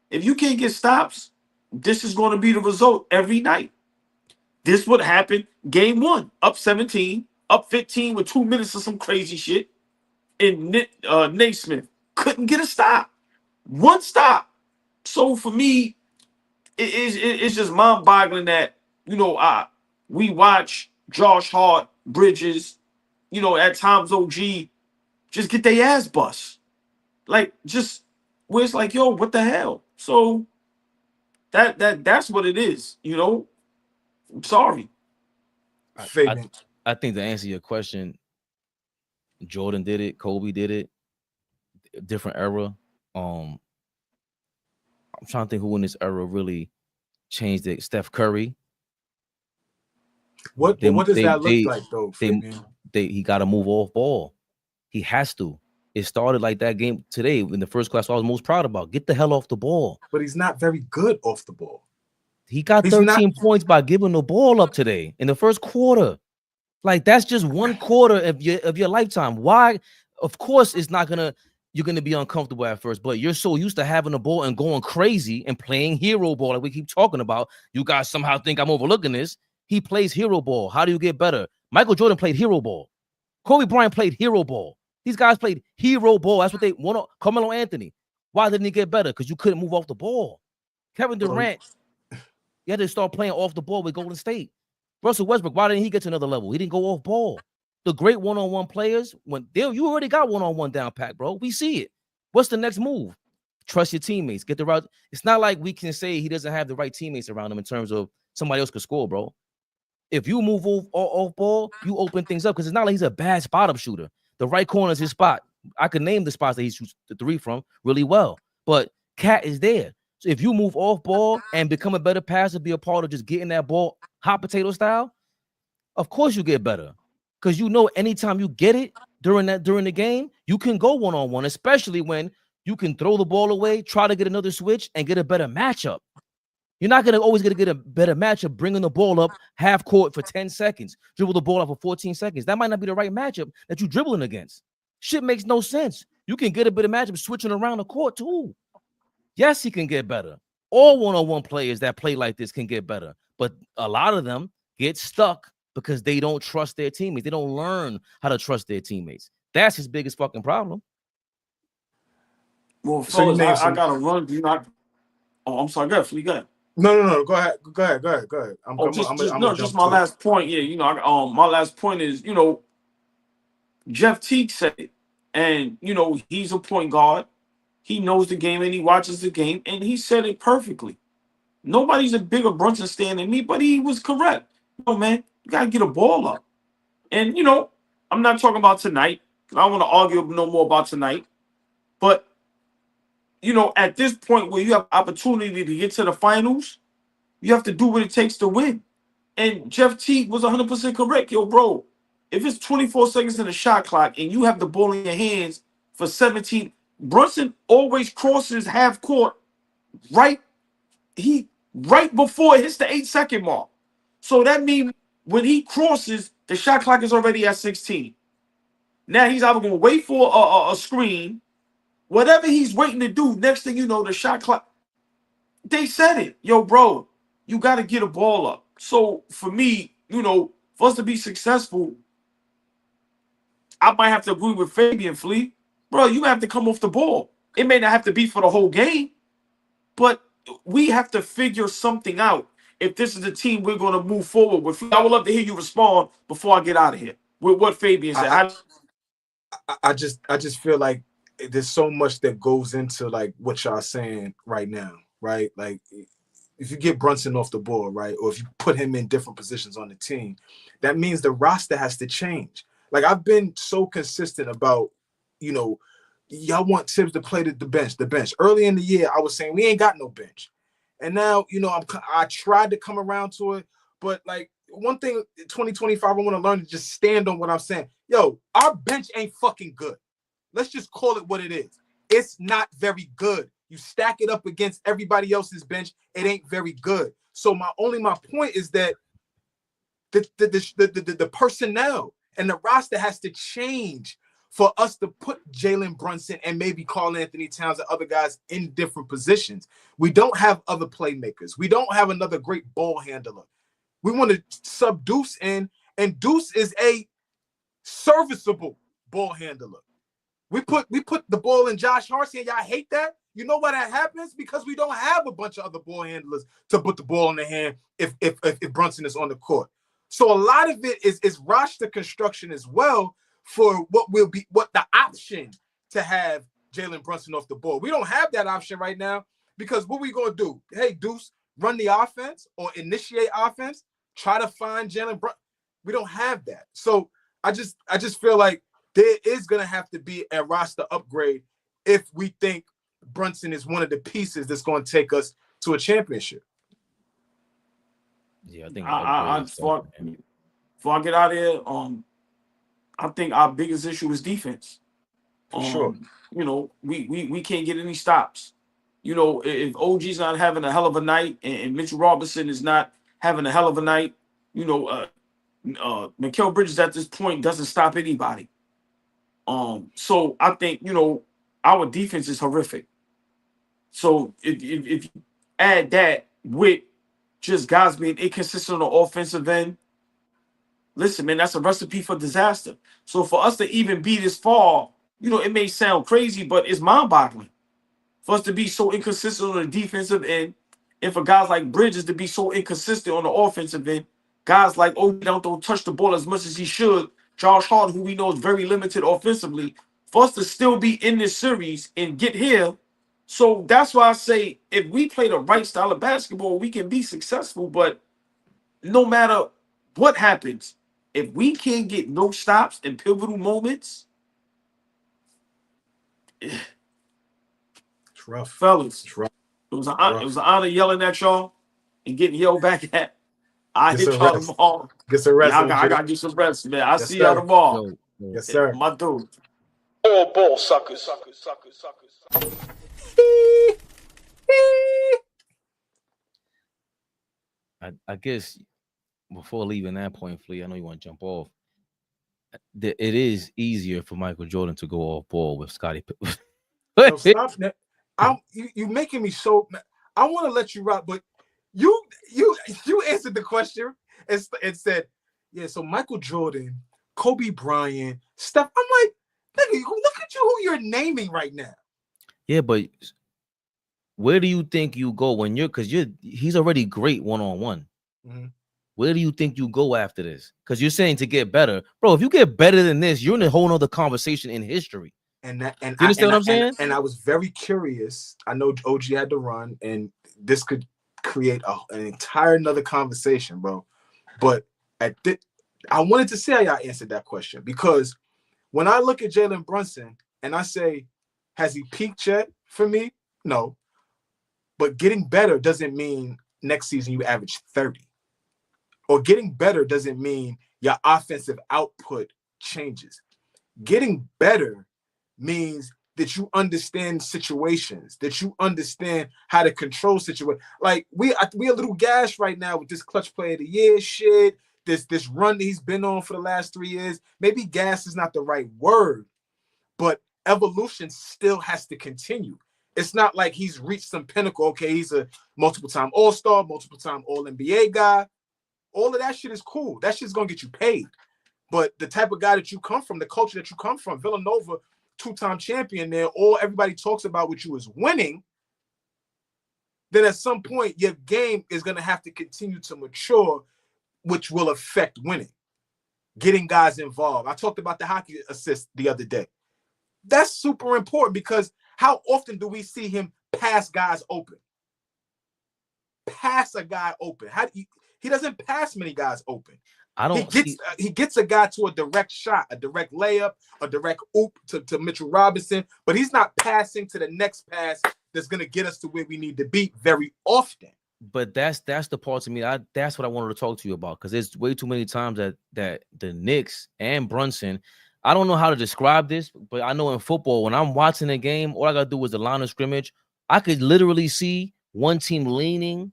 If you can't get stops, this is going to be the result every night. This would happen game 1, up 17, up 15 with 2 minutes of some crazy shit. And Naismith couldn't get a stop. One stop. So for me, it's just mind-boggling that, we watch Josh Hart, Bridges, at times OG, just get their ass bust. Like, just where it's like, yo, what the hell? So that's what it is, I'm sorry. I think to answer your question, Jordan did it, Kobe did it, different era. I'm trying to think who in this era really changed it. Steph Curry. What does that look like though? He got to move off ball. He has to. it started like that game today in the first class. I was most proud about. Get the hell off the ball. But he's not very good off the ball. He got 13 points by giving the ball up today in the first quarter. Like, that's just one quarter of your lifetime. Why? Of course, it's not gonna. You're gonna be uncomfortable at first, but you're so used to having the ball and going crazy and playing hero ball, like we keep talking about. You guys somehow think I'm overlooking this. He plays hero ball. How do you get better? Michael Jordan played hero ball. Kobe Bryant played hero ball. These guys played hero ball. That's what they want. Carmelo Anthony. Why didn't he get better? Because you couldn't move off the ball. Kevin Durant, you had to start playing off the ball with Golden State. Russell Westbrook, why didn't he get to another level? He didn't go off ball. The great one-on-one players, you already got one-on-one down pat, bro. We see it. What's the next move? Trust your teammates. Get the right. It's not like we can say he doesn't have the right teammates around him in terms of somebody else could score, bro. If you move off ball, you open things up because it's not like he's a bad spot-up shooter. The right corner is his spot. I could name the spots that he shoots the three from really well, but Cat is there. So if you move off ball and become a better passer, be a part of just getting that ball hot potato style, of course you get better. Because you know anytime you get it during the game, you can go one-on-one, especially when you can throw the ball away, try to get another switch, and get a better matchup. You're not always gonna get a better matchup bringing the ball up half court for 10 seconds, dribble the ball up for 14 seconds. That might not be the right matchup that you're dribbling against. Shit makes no sense. You can get a better matchup switching around the court too. Yes, he can get better. All one-on-one players that play like this can get better, but a lot of them get stuck because they don't trust their teammates. They don't learn how to trust their teammates. That's his biggest fucking problem. Well, fellas, I gotta run. Do you not? Oh, I'm sorry. Go ahead. Go ahead. No. Go ahead. Just my last point. Yeah, my last point is, Jeff Teague said it, and he's a point guard. He knows the game and he watches the game, and he said it perfectly. Nobody's a bigger Brunson stan than me, but he was correct. Man, you gotta get a ball up. And I'm not talking about tonight, because I don't want to argue no more about tonight. But at this point where you have opportunity to get to the finals, you have to do what it takes to win. And Jeff Teague was 100% correct. Yo, bro, if it's 24 seconds in the shot clock and you have the ball in your hands for 17, Brunson always crosses half court right before it hits the 8-second mark. So that means when he crosses, the shot clock is already at 16. Now he's either going to wait for a screen, whatever he's waiting to do. Next thing you know, the shot clock. They said it. Yo, bro, you got to get a ball up. So for me, for us to be successful, I might have to agree with Fabian Flea. Bro, you have to come off the ball. It may not have to be for the whole game, but we have to figure something out if this is the team we're going to move forward with. I would love to hear you respond before I get out of here with what Fabian said. I just feel like there's so much that goes into like what y'all saying right now, right? Like if you get Brunson off the ball, right, or if you put him in different positions on the team, that means the roster has to change. Like I've been so consistent about, y'all want Tibbs to play the bench. Early in the year, I was saying we ain't got no bench. And now, I tried to come around to it, but like one thing, 2025, I want to learn to just stand on what I'm saying. Yo, our bench ain't fucking good. Let's just call it what it is. It's not very good. You stack it up against everybody else's bench, it ain't very good. So my point is that the personnel and the roster has to change for us to put Jalen Brunson and maybe Karl Anthony Towns and other guys in different positions. We don't have other playmakers. We don't have another great ball handler. We want to sub Deuce in, and Deuce is a serviceable ball handler. We put the ball in Josh Hart, and y'all hate that. You know why that happens? Because we don't have a bunch of other ball handlers to put the ball in the hand if Brunson is on the court. So a lot of it is roster construction as well for what the option to have Jalen Brunson off the ball. We don't have that option right now because what we gonna do? Hey, Deuce, run the offense or initiate offense. Try to find Jalen Brunson. We don't have that. So I just feel like there is gonna have to be a roster upgrade if we think Brunson is one of the pieces that's going to take us to a championship. Yeah, I think before I get out of here, I think our biggest issue is defense. Sure. You know, we can't get any stops. You know, if OG's not having a hell of a night and Mitchell Robinson is not having a hell of a night, you know, Mikal Bridges at this point doesn't stop anybody. So I think, you know, our defense is horrific. So if you add that with just guys being inconsistent on the offensive end, listen, man, that's a recipe for disaster. So for us to even be this far, you know, it may sound crazy, but it's mind-boggling for us to be so inconsistent on the defensive end, and for guys like Bridges to be so inconsistent on the offensive end. Guys like don't touch the ball as much as he should. Josh Hart, who we know is very limited offensively, for us to still be in this series and get here. So that's why I say if we play the right style of basketball, we can be successful. But no matter what happens, if we can't get no stops in pivotal moments, it's rough, fellas. It's rough. It was an honor yelling at y'all and getting yelled back at. I hit y'all tomorrow. Get some rest. I got to do some rest, man. I'll see y'all tomorrow. Yes, sir. My dude. All ball suckers. I guess before leaving that point, Flea, I know you want to jump off. It is easier for Michael Jordan to go off ball with Scottie Pippen. No, stop that. You making me so. I want to let you rock, but you answered the question and said, yeah. So Michael Jordan, Kobe Bryant, Steph. I'm like, nigga, look at you who you're naming right now. Yeah, but where do you think you go when he's already great one-on-one. Mm-hmm. Where do you think you go after this? Because you're saying to get better, bro. If you get better than this, you're in a whole nother conversation in history. You understand what I'm saying? And I was very curious. I know OG had to run, and this could create an entire another conversation, bro. But I wanted to see how y'all answered that question, because when I look at Jalen Brunson and I say, has he peaked yet? For me, no. But getting better doesn't mean next season you average 30. Or getting better doesn't mean your offensive output changes. Getting better means that you understand situations, that you understand how to control situations. Like we a little gash right now with this clutch player of the year shit, this run that he's been on for the last 3 years. Maybe gas is not the right word, but evolution still has to continue. It's not like he's reached some pinnacle. Okay, he's a multiple-time All-Star, multiple-time All-NBA guy. All of that shit is cool. That shit's gonna get you paid. But the type of guy that you come from, the culture that you come from, Villanova, 2-time champion there, all everybody talks about with you is winning, then at some point your game is going to have to continue to mature, which will affect winning, getting guys involved. I talked about the hockey assist the other day. That's super important, because how often do we see him pass guys open? Pass a guy open. He doesn't pass many guys open. He gets a guy to a direct shot, a direct layup, a direct oop to Mitchell Robinson, but he's not passing to the next pass that's going to get us to where we need to be very often. But that's the part to me. That's what I wanted to talk to you about, because there's way too many times that the Knicks and Brunson, I don't know how to describe this, but I know in football, when I'm watching a game, all I got to do is the line of scrimmage. I could literally see one team leaning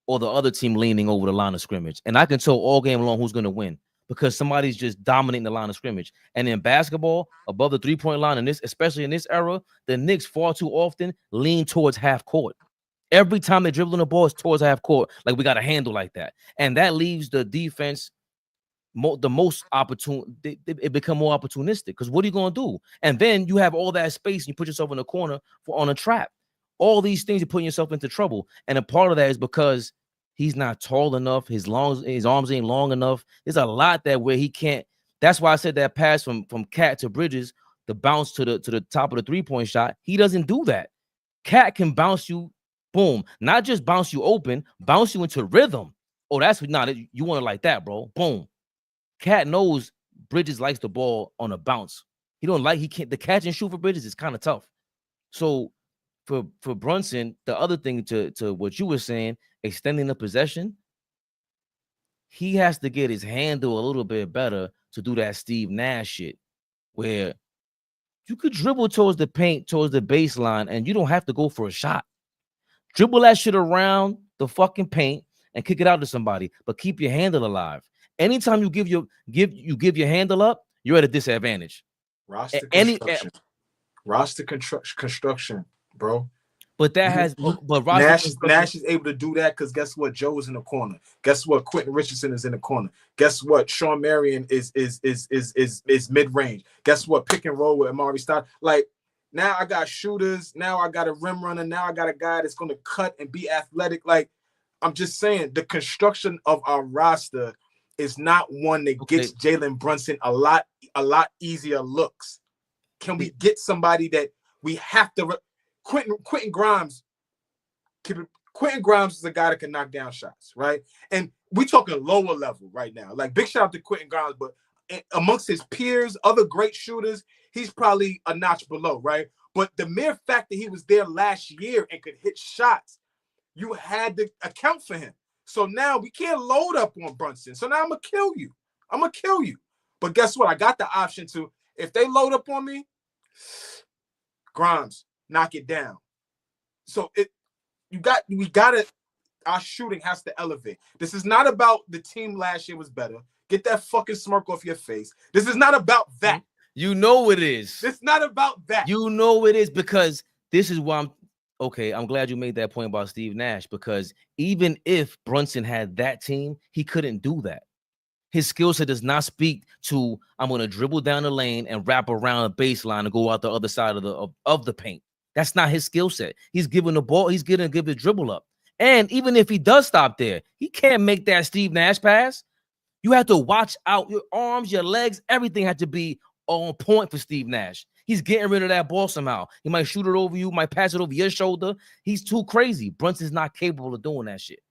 or the other team leaning over the line of scrimmage. And I can tell all game long who's going to win, because somebody's just dominating the line of scrimmage. And in basketball, above the three-point line, especially in this era, the Knicks far too often lean towards half court. Every time they dribble on the ball, it's towards half court. Like, we got a handle like that. And that leaves the defense the most opportune. It become more opportunistic, because what are you going to do? And then you have all that space and you put yourself in a corner on a trap. All these things, you're putting yourself into trouble. And a part of that is because he's not tall enough. His arms ain't long enough. There's a lot where he can't. That's why I said that pass from Cat to Bridges, the bounce to the top of the three-point shot. He doesn't do that. Cat can bounce you, boom, not just bounce you open, bounce you into rhythm. Oh, that's not it. You want it like that, bro. Boom. Cat knows Bridges likes the ball on a bounce. The catch and shoot for Bridges is kind of tough. So for Brunson, the other thing to what you were saying, extending the possession, he has to get his handle a little bit better to do that Steve Nash shit, where You could dribble towards the paint, towards the baseline, and you don't have to go for a shot. Dribble that shit around the fucking paint and kick it out to somebody, but keep your handle alive. Anytime you give your handle up, you're at a disadvantage. Roster construction, bro. But that has Nash is able to do that because guess what? Joe is in the corner. Guess what? Quentin Richardson is in the corner. Guess what? Sean Marion is mid range. Guess what? Pick and roll with Amari Stoud. Like now I got shooters. Now I got a rim runner. Now I got a guy that's going to cut and be athletic. Like I'm just saying, the construction of our roster is not one that gets Jalen Brunson a lot easier looks. Can we get somebody that we have to? Quentin Grimes is a guy that can knock down shots, right? And we talking lower level right now. Like big shout out to Quentin Grimes, but amongst his peers, other great shooters, he's probably a notch below, right? But the mere fact that he was there last year and could hit shots, you had to account for him. So now we can't load up on Brunson. So now I'm gonna kill you. But guess what? I got the option to, if they load up on me, Grimes, knock it down. So our shooting has to elevate. This is not about the team last year was better. Get that fucking smirk off your face. This is not about that. You know it is. It's not about that. You know it is, because this is why I'm glad you made that point about Steve Nash, because even if Brunson had that team, he couldn't do that. His skill set does not speak to, I'm going to dribble down the lane and wrap around a baseline and go out the other side of the paint. That's not his skill set. He's giving the ball. He's going to give the dribble up. And even if he does stop there, he can't make that Steve Nash pass. You have to watch out. Your arms, your legs, everything had to be on point for Steve Nash. He's getting rid of that ball somehow. He might shoot it over you, might pass it over your shoulder. He's too crazy. Brunson's not capable of doing that shit.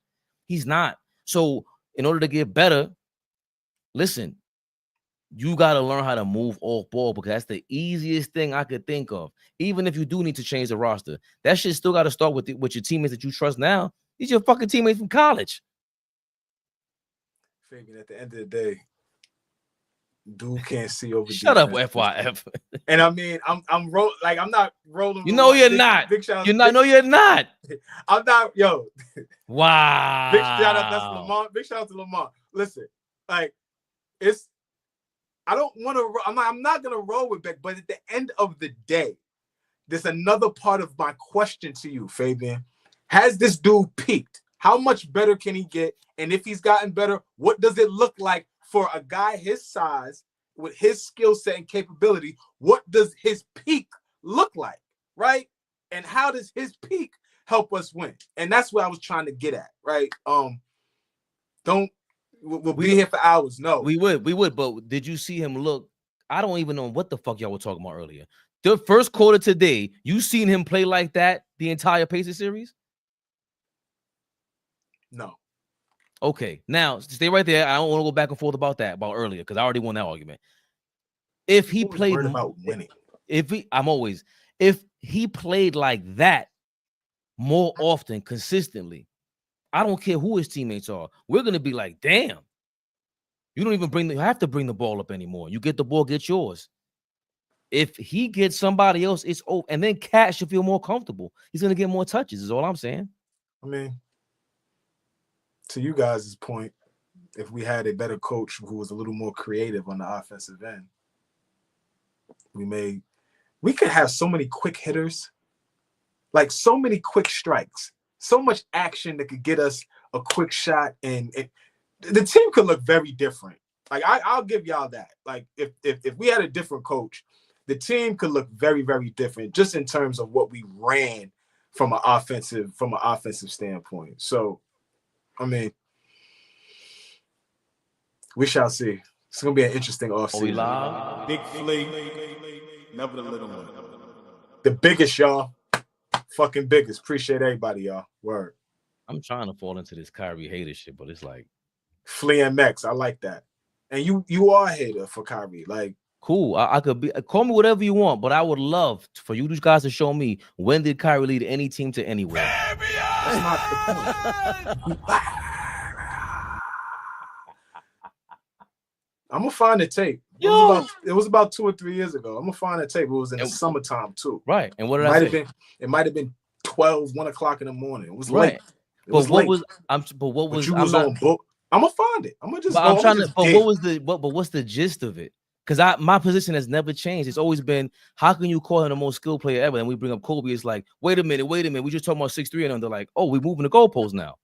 He's not. So in order to get better, listen, you got to learn how to move off ball, because that's the easiest thing I could think of. Even if you do need to change the roster, that shit still got to start with your teammates that you trust now. These are your fucking teammates from college. Fabian, at the end of the day, dude can't see over. Shut up, FYF. And I mean, I'm not rolling. You know you're not. You're not. No, you're not. I'm not. Yo. Wow. Big shout out. That's Lamont. Big shout out to Lamont. Listen, like it's. I don't want to. I'm not gonna roll with Beck. But at the end of the day, there's another part of my question to you, Fabian. Has this dude peaked? How much better can he get? And if he's gotten better, what does it look like for a guy his size with his skill set and capability? What does his peak look like, right? And how does his peak help us win? And that's what I was trying to get at, right? We'll be here for hours. No, we would. But did you see him look? I don't even know what the fuck y'all were talking about earlier. The first quarter today, you seen him play like that the entire Pacers series? No. Okay, now stay right there. I don't want to go back and forth about earlier, because I already won that argument. If he played about winning, if he played like that more often, consistently, I don't care who his teammates are, we're gonna be like, damn, you don't even have to bring the ball up anymore. You get the ball, get yours. If he gets somebody else, it's over, and then Cat should feel more comfortable. He's gonna get more touches. Is all I'm saying. I mean, to you guys' point, if we had a better coach who was a little more creative on the offensive end, we could have so many quick hitters, like so many quick strikes, so much action that could get us a quick shot, and the team could look very different. Like I'll give y'all that. Like if we had a different coach, the team could look very, very different, just in terms of what we ran from an offensive standpoint. So, I mean, we shall see. It's gonna be an interesting offseason. Big Flea, never the little one. The biggest, y'all. Fucking biggest. Appreciate everybody, y'all. Word. I'm trying to fall into this Kyrie hater shit, but it's like Flea and Max. I like that. And you are a hater for Kyrie. Like, cool. I could be, call me whatever you want, but I would love for you guys to show me, when did Kyrie lead any team to anywhere? That's not the point. I'm gonna find the tape. It was about 2 or 3 years ago. I'm gonna find that tape. It was in the summertime too. Right. And what did I say? It might have been 1 o'clock in the morning. It was right. late. But what was I'm on book? I'm gonna find it. I'm gonna just. But I'm trying to. But what was the but what's the gist of it? Because my position has never changed. It's always been, how can you call him the most skilled player ever? And we bring up Kobe. It's like, wait a minute. We just talking about 6'3" and they're like, oh, we're moving the goalposts now.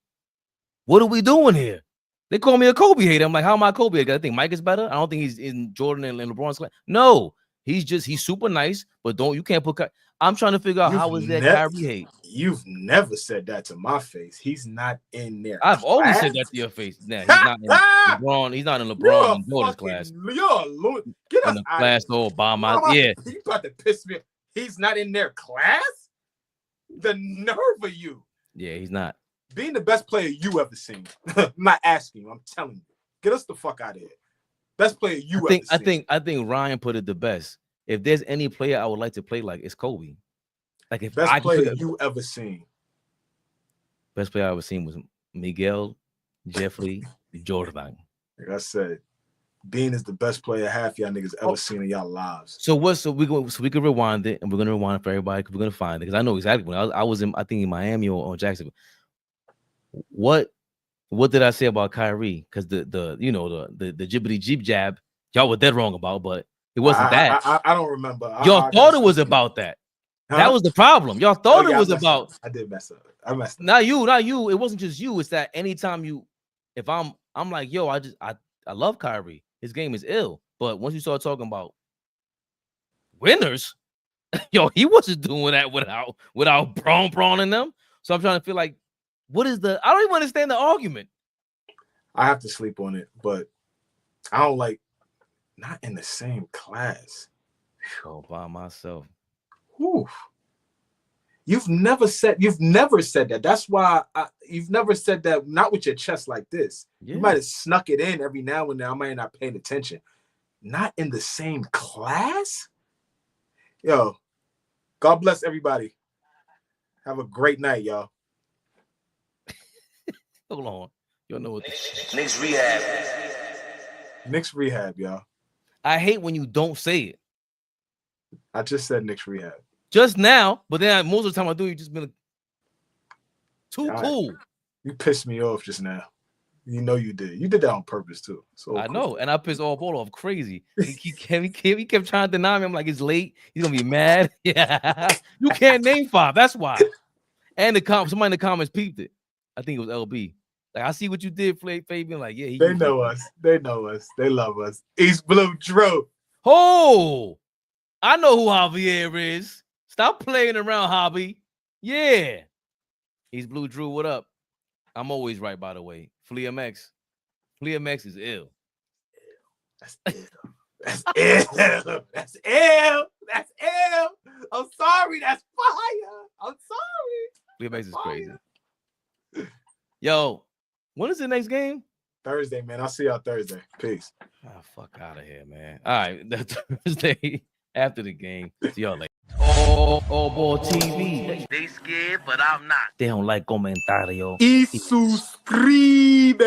What are we doing here? They call me a Kobe hater. I'm like, how am I Kobe hater? I think Mike is better. I don't think he's in Jordan and LeBron's class. No, he's super nice, but you can't put. I'm trying to figure out how is that Kyrie hate. You've never said that to my face. He's not in there. I've always said that to your face. Nah, he's not in LeBron. He's not in LeBron and Jordan's class. Get us in the class to Obama. Yeah, you about to piss me. He's not in their class. The nerve of you. Yeah, he's not. Being the best player you ever seen. I'm not asking you. I'm telling you. Get us the fuck out of here. Best player you ever seen. I think Ryan put it the best. If there's any player I would like to play like, it's Kobe. Like if best player you ever seen. Best player I ever seen was Miguel, Jeffrey, Jordan. Like I said, Bean is the best player half y'all niggas ever seen in y'all lives. So we can rewind it, and we're gonna rewind it for everybody because we're gonna find it. Because I know exactly when I was in, I think in Miami or Jacksonville. What did I say about Kyrie? Because the jibbity jeep jab, y'all were dead wrong about, but it wasn't that. I don't remember. Y'all thought it was about that. Huh? That was the problem. Y'all thought it was about. I did mess up. I messed up. Not you. It wasn't just you. It's that anytime if I'm like, yo, I love Kyrie. His game is ill. But once you start talking about winners, yo, he wasn't doing that without Braun in them. So I'm trying to feel like, I don't even understand the argument. I have to sleep on it, but I don't like not in the same class. Oh, by myself. Whew. You've never said that. That's why you've never said that, not with your chest like this. Yeah. You might have snuck it in every now and then. I might not paying attention. Not in the same class? Yo, God bless everybody. Have a great night, y'all. Hold on. You don't know what KNICKS Rehab. KNICKS Rehab, y'all. I hate when you don't say it. I just said KNICKS Rehab. Just now, but then most of the time I do, you just been too cool. You pissed me off just now. You know you did. You did that on purpose too. So I know, and I pissed AllBall off crazy. He kept trying to deny me. I'm like, it's late. He's gonna be mad. Yeah, you can't name 5. That's why. And somebody in the comments peeped it. I think it was LB. Like, I see what you did, Fabian. Like, yeah, they know us. They know us. They love us. East Blue Drew. Oh, I know who Javier is. Stop playing around, Hobby. Yeah. East Blue Drew, what up? I'm always right, by the way. Flea MX is ill. That's ill. That's ill. That's ill. That's ill. I'm sorry. That's fire. I'm sorry. Flea MX is crazy. Yo, when is the next game? Thursday, man. I'll see y'all Thursday. Peace. Fuck out of here, man. All right, that's Thursday after the game. See y'all later. AllBall TV. They scared, but I'm not. They don't like comentario. Y suscribe.